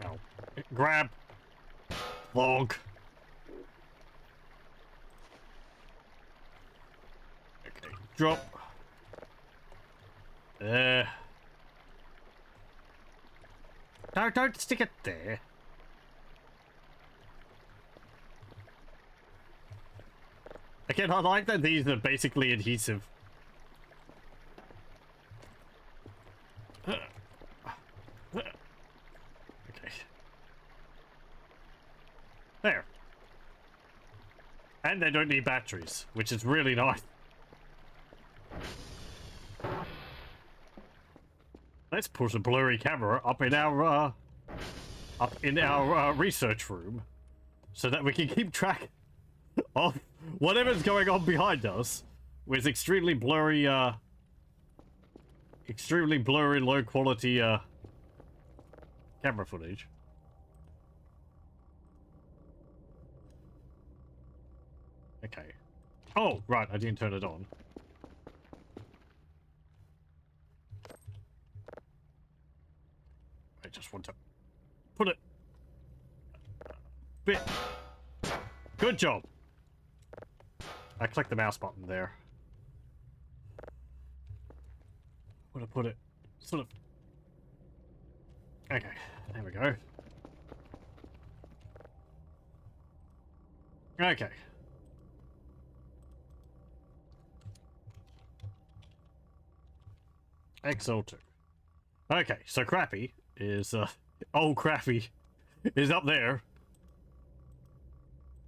Now, grab. Log. Okay, drop. No, don't stick it there. Again, I like that these are basically adhesive. Okay. There. And they don't need batteries, which is really nice. Let's put a blurry camera up in our research room, so that we can keep track of whatever's going on behind us with extremely blurry, low quality camera footage. Okay. Oh, right, I didn't turn it on. I just want to put it a bit. Good job. I clicked the mouse button there. Want to put it sort of. Okay, there we go. Okay. XL2. Okay, so Crappy is, old Crappy is up there.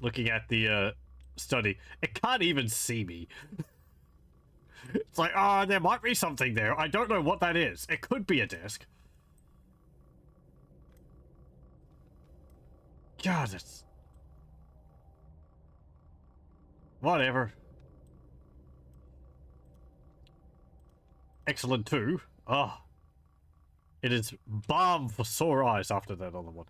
Looking at the, study. It can't even see me. It's like, there might be something there. I don't know what that is. It could be a disc. God, it's... Whatever. Excellent too. Oh. It is balm for sore eyes after that other one.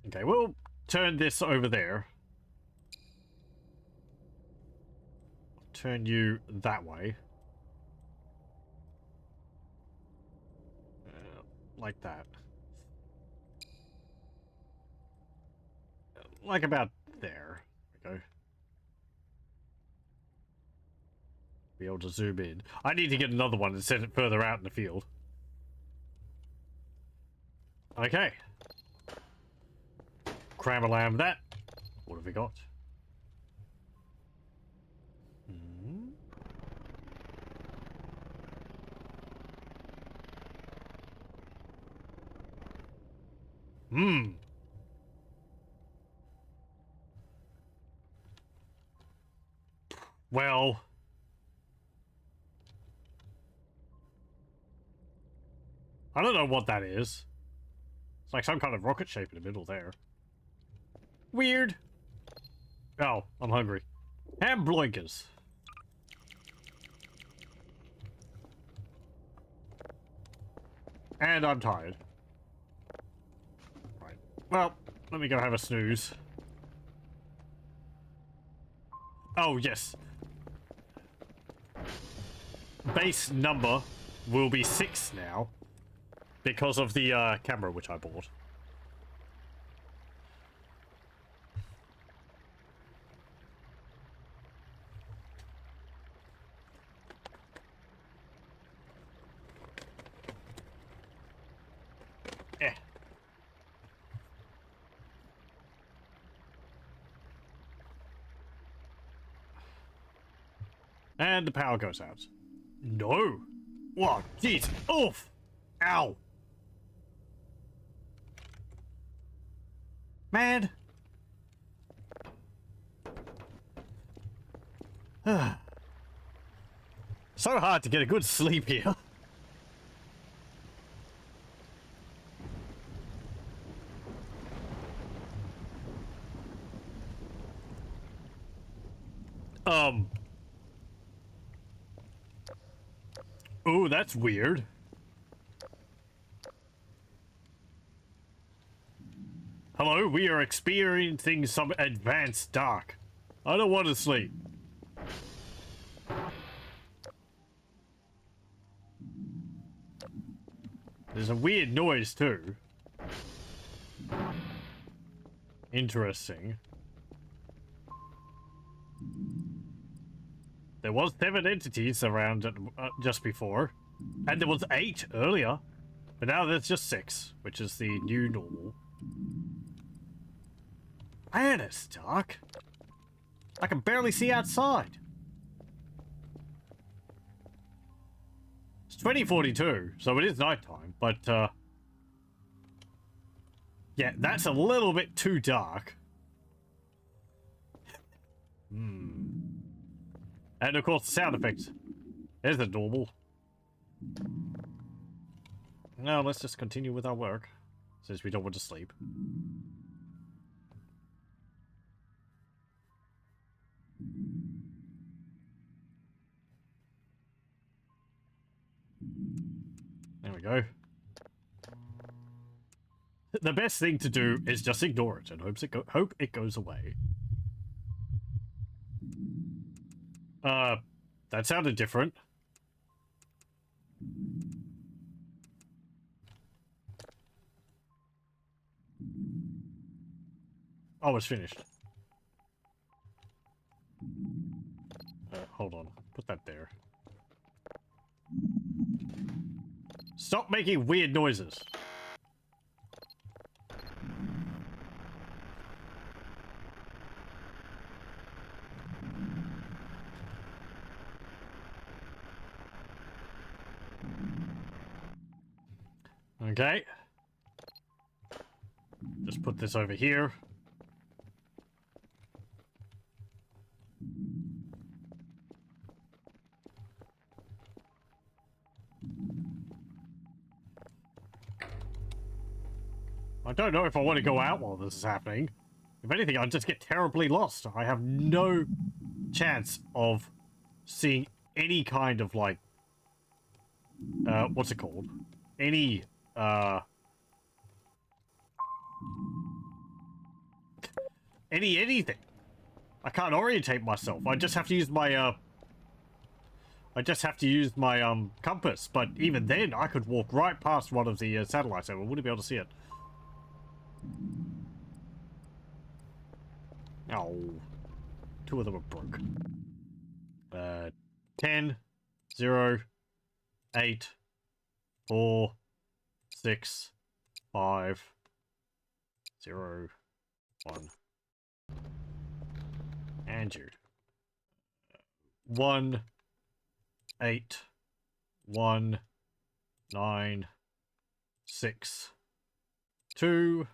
Okay, we'll turn this over there. Turn you that way. Like that. Like about there. There we go. Be able to zoom in. I need to get another one and set it further out in the field. Okay. Cram-a-lam that. What have we got? Well... I don't know what that is. It's like some kind of rocket shape in the middle there. Weird. Oh, I'm hungry. Ham blinkers. And I'm tired. Right. Well, let me go have a snooze. Oh, yes. Base number will be 6 now. Because of the camera which I bought. Eh. And the power goes out. No! What? Jeez! Oof! Ow! Man! So hard to get a good sleep here. Ooh, that's weird. Hello, we are experiencing some advanced dark. I don't want to sleep. There's a weird noise too. Interesting. There was 7 entities around just before. And there was 8 earlier. But now there's just 6, which is the new normal. Man, it's dark. I can barely see outside. It's 2042, so it is nighttime, but yeah, that's a little bit too dark. And of course, the sound effects. There's the normal. Now let's just continue with our work, since we don't want to sleep. we go. The best thing to do is just ignore it and hope it goes away. That sounded different. Oh, it's finished. Hold on. Put that there. Stop making weird noises. Okay. Just put this over here. I don't know if I want to go out while this is happening. If anything, I'll just get terribly lost. I have no chance of seeing any kind of, like, what's it called? Anything. I can't orientate myself. I just have to use my, compass. But even then, I could walk right past one of the satellites and I wouldn't be able to see it. Oh. Two of them are broke. 10, 0, 8, 4, 6, 5, 0, 1. And you. 1, 8, 1, 9, 6, 2,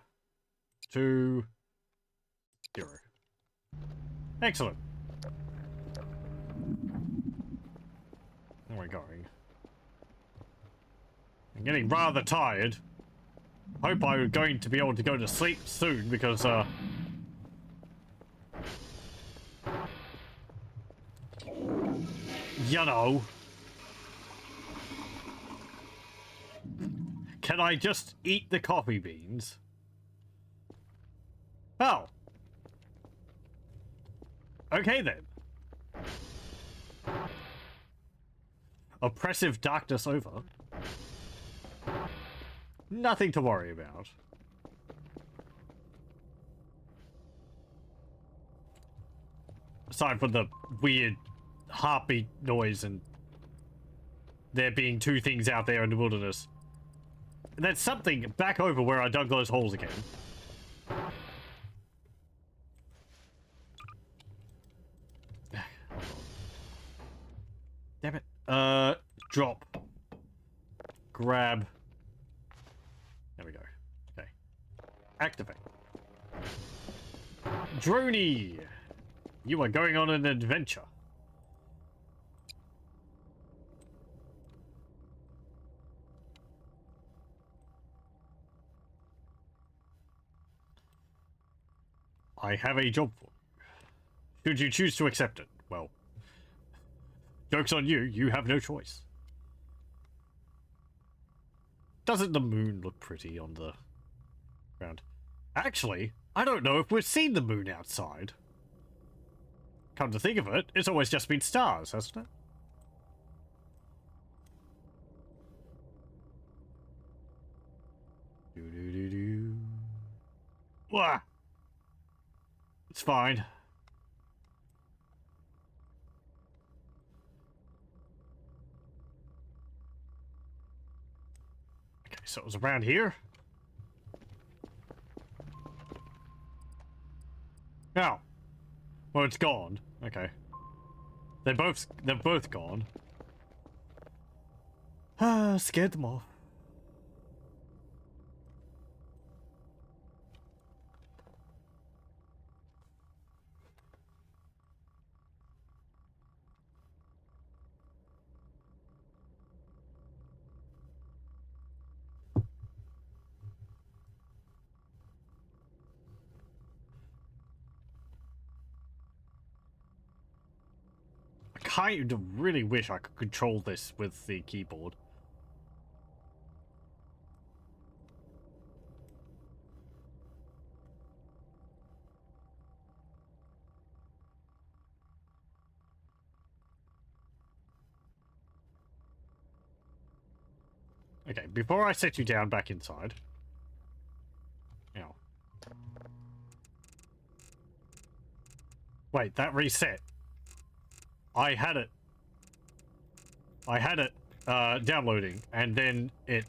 2, 0. Excellent. Where are we going? I'm getting rather tired. Hope I'm going to be able to go to sleep soon because, you know. Can I just eat the coffee beans? Oh. Okay then. Oppressive darkness over. Nothing to worry about. Aside from the weird heartbeat noise and there being two things out there in the wilderness. And that's something back over where I dug those holes again. Damn it. Drop. Grab. There we go. Okay. Activate. Droney! You are going on an adventure. I have a job for you. Should you choose to accept it, well, joke's on you, you have no choice. Doesn't the moon look pretty on the ground? Actually, I don't know if we've seen the moon outside. Come to think of it, it's always just been stars, hasn't it? Do-do-do-do. Wah! It's fine. Okay, so it was around here. Oh. Well, it's gone. Okay. They're both gone. Ah, scared them off. I kind of really wish I could control this with the keyboard. Okay, before I set you down back inside. Ow. Wait, that reset. I had it downloading, and then it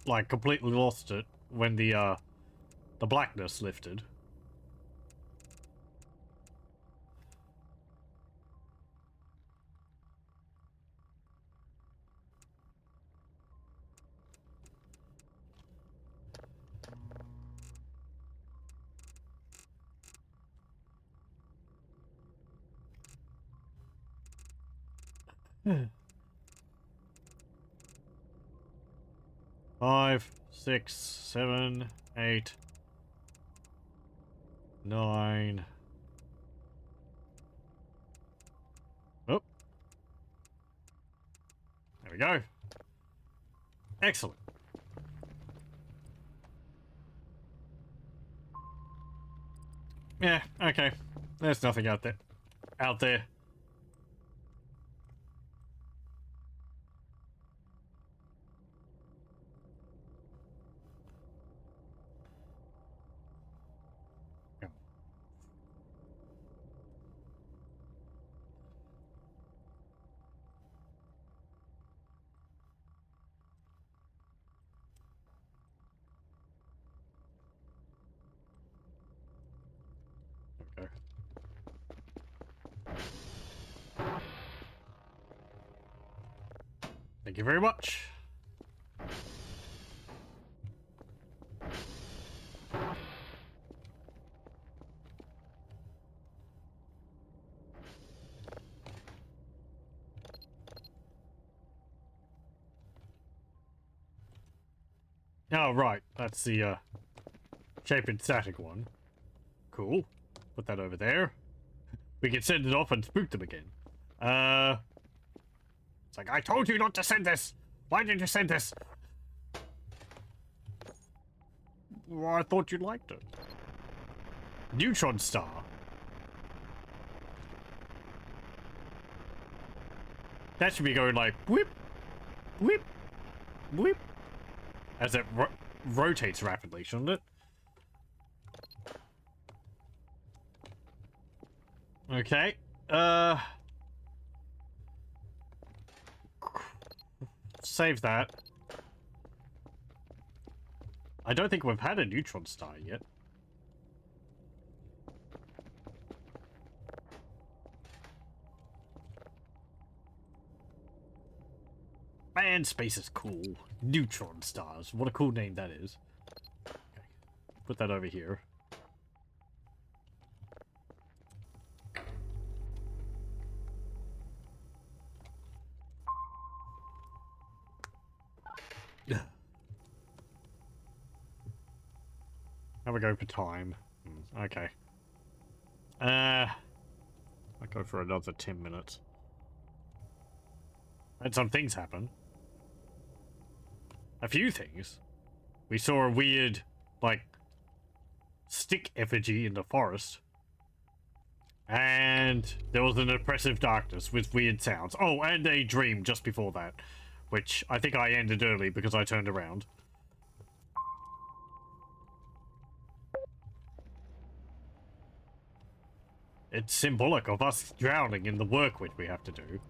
like completely lost it when the blackness lifted. Five, 6, 7, 8, 9. Oh. There we go. Excellent. Yeah, okay. There's nothing out there. Okay. Thank you very much. Oh, right. That's the, shape and static one. Cool. Put that over there. We can send it off and spook them again. It's like, I told you not to send this! Why did you send this? Well, I thought you liked it. Neutron star. That should be going like, whip, whip, whip. As it rotates rapidly, shouldn't it? Okay. Save that. I don't think we've had a neutron star yet. Man, space is cool. Neutron stars. What a cool name that is. Okay. Put that over here. How we go for time? Okay. I'll go for another 10 minutes. Had some things happen. A few things. We saw a weird, like, stick effigy in the forest. And there was an oppressive darkness with weird sounds. Oh, and a dream just before that. Which I think I ended early because I turned around. It's symbolic of us drowning in the work which we have to do.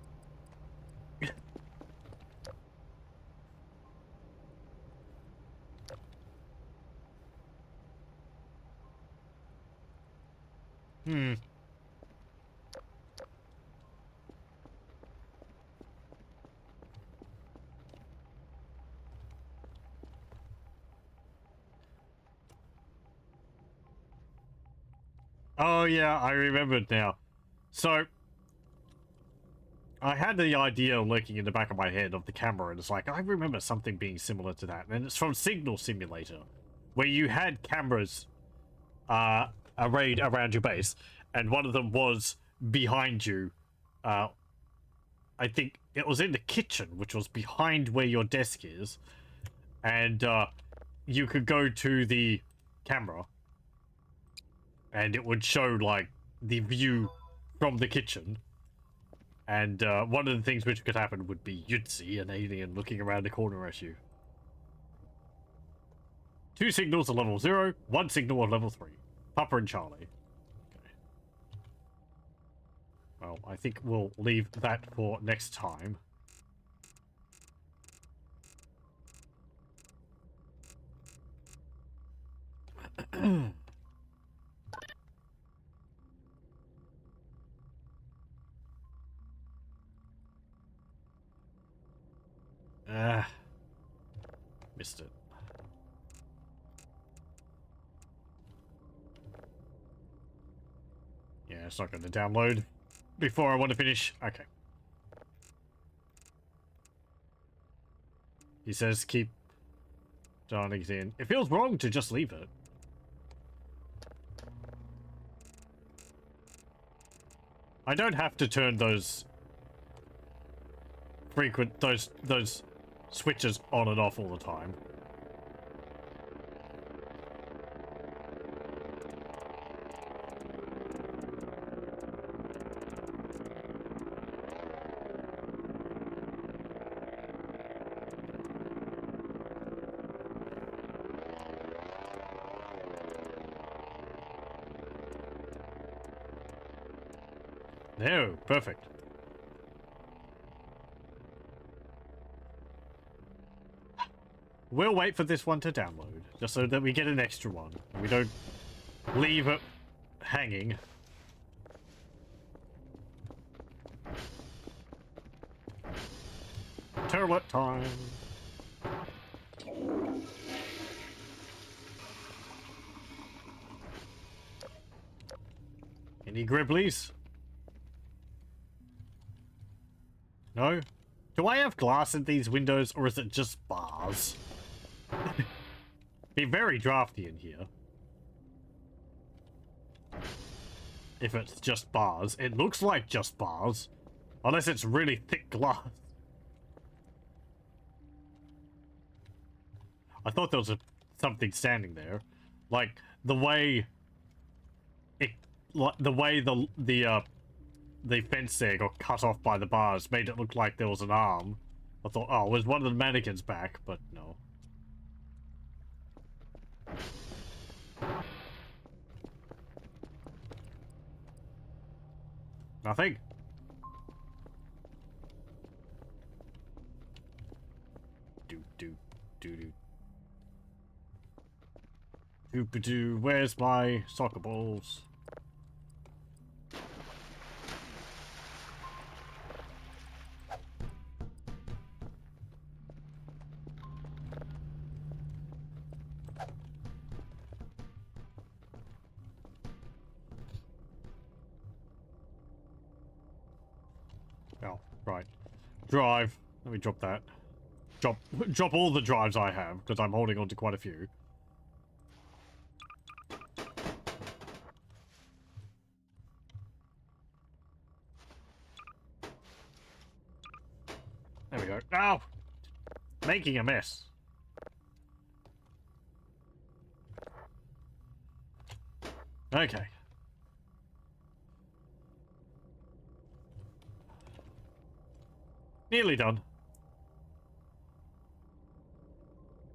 Oh yeah, I remembered now. So, I had the idea lurking in the back of my head of the camera, and it's like, I remember something being similar to that. And it's from Signal Simulator, where you had cameras arrayed around your base, and one of them was behind you. I think it was in the kitchen, which was behind where your desk is, and you could go to the camera, and it would show, like, the view from the kitchen. And one of the things which could happen would be you'd see an alien looking around the corner at you. 2 signals at level 0, 1 signal at level 3. Papa and Charlie. Okay. Well, I think we'll leave that for next time. Missed it. Yeah, it's not going to download before I want to finish. Okay. He says keep dialing it in. It feels wrong to just leave it. I don't have to turn those those switches on and off all the time. No, perfect. We'll wait for this one to download, just so that we get an extra one. We don't leave it hanging. Turlet time. Any Gribblies? No? Do I have glass in these windows, or is it just bars? Be very drafty in here. If it's just bars. It looks like just bars. Unless it's really thick glass. I thought there was something standing there. Like, the way... the fence there got cut off by the bars made it look like there was an arm. I thought, oh, was one of the mannequins back? But no. Nothing. Doop-a-doo. Where's my soccer balls? Oh, right. Drive. Let me drop that. Drop all the drives I have, because I'm holding on to quite a few. There we go. Ow! Making a mess. Okay. Nearly done.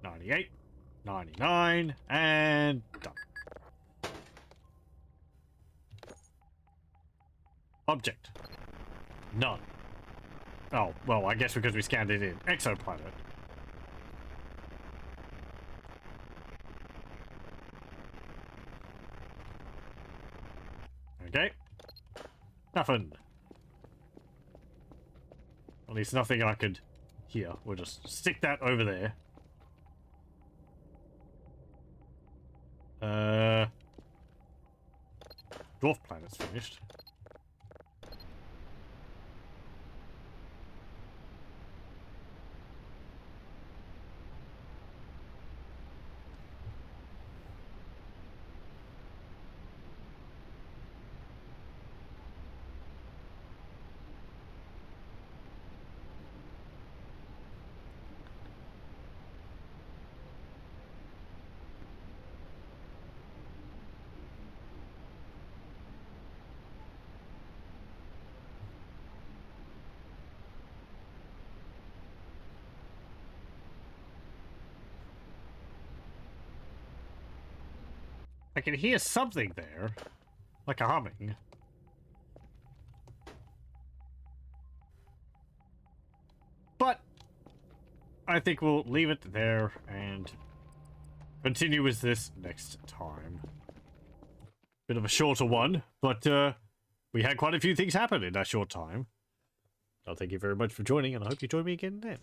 98, 99, and done. Object. None. Oh, well, I guess because we scanned it in. Exoplanet. Okay. Nothing. At least nothing I could hear. We'll just stick that over there. Dwarf planet's finished. I can hear something there. Like a humming. But I think we'll leave it there and continue with this next time. Bit of a shorter one, but we had quite a few things happen in that short time. I'll thank you very much for joining, and I hope you join me again then.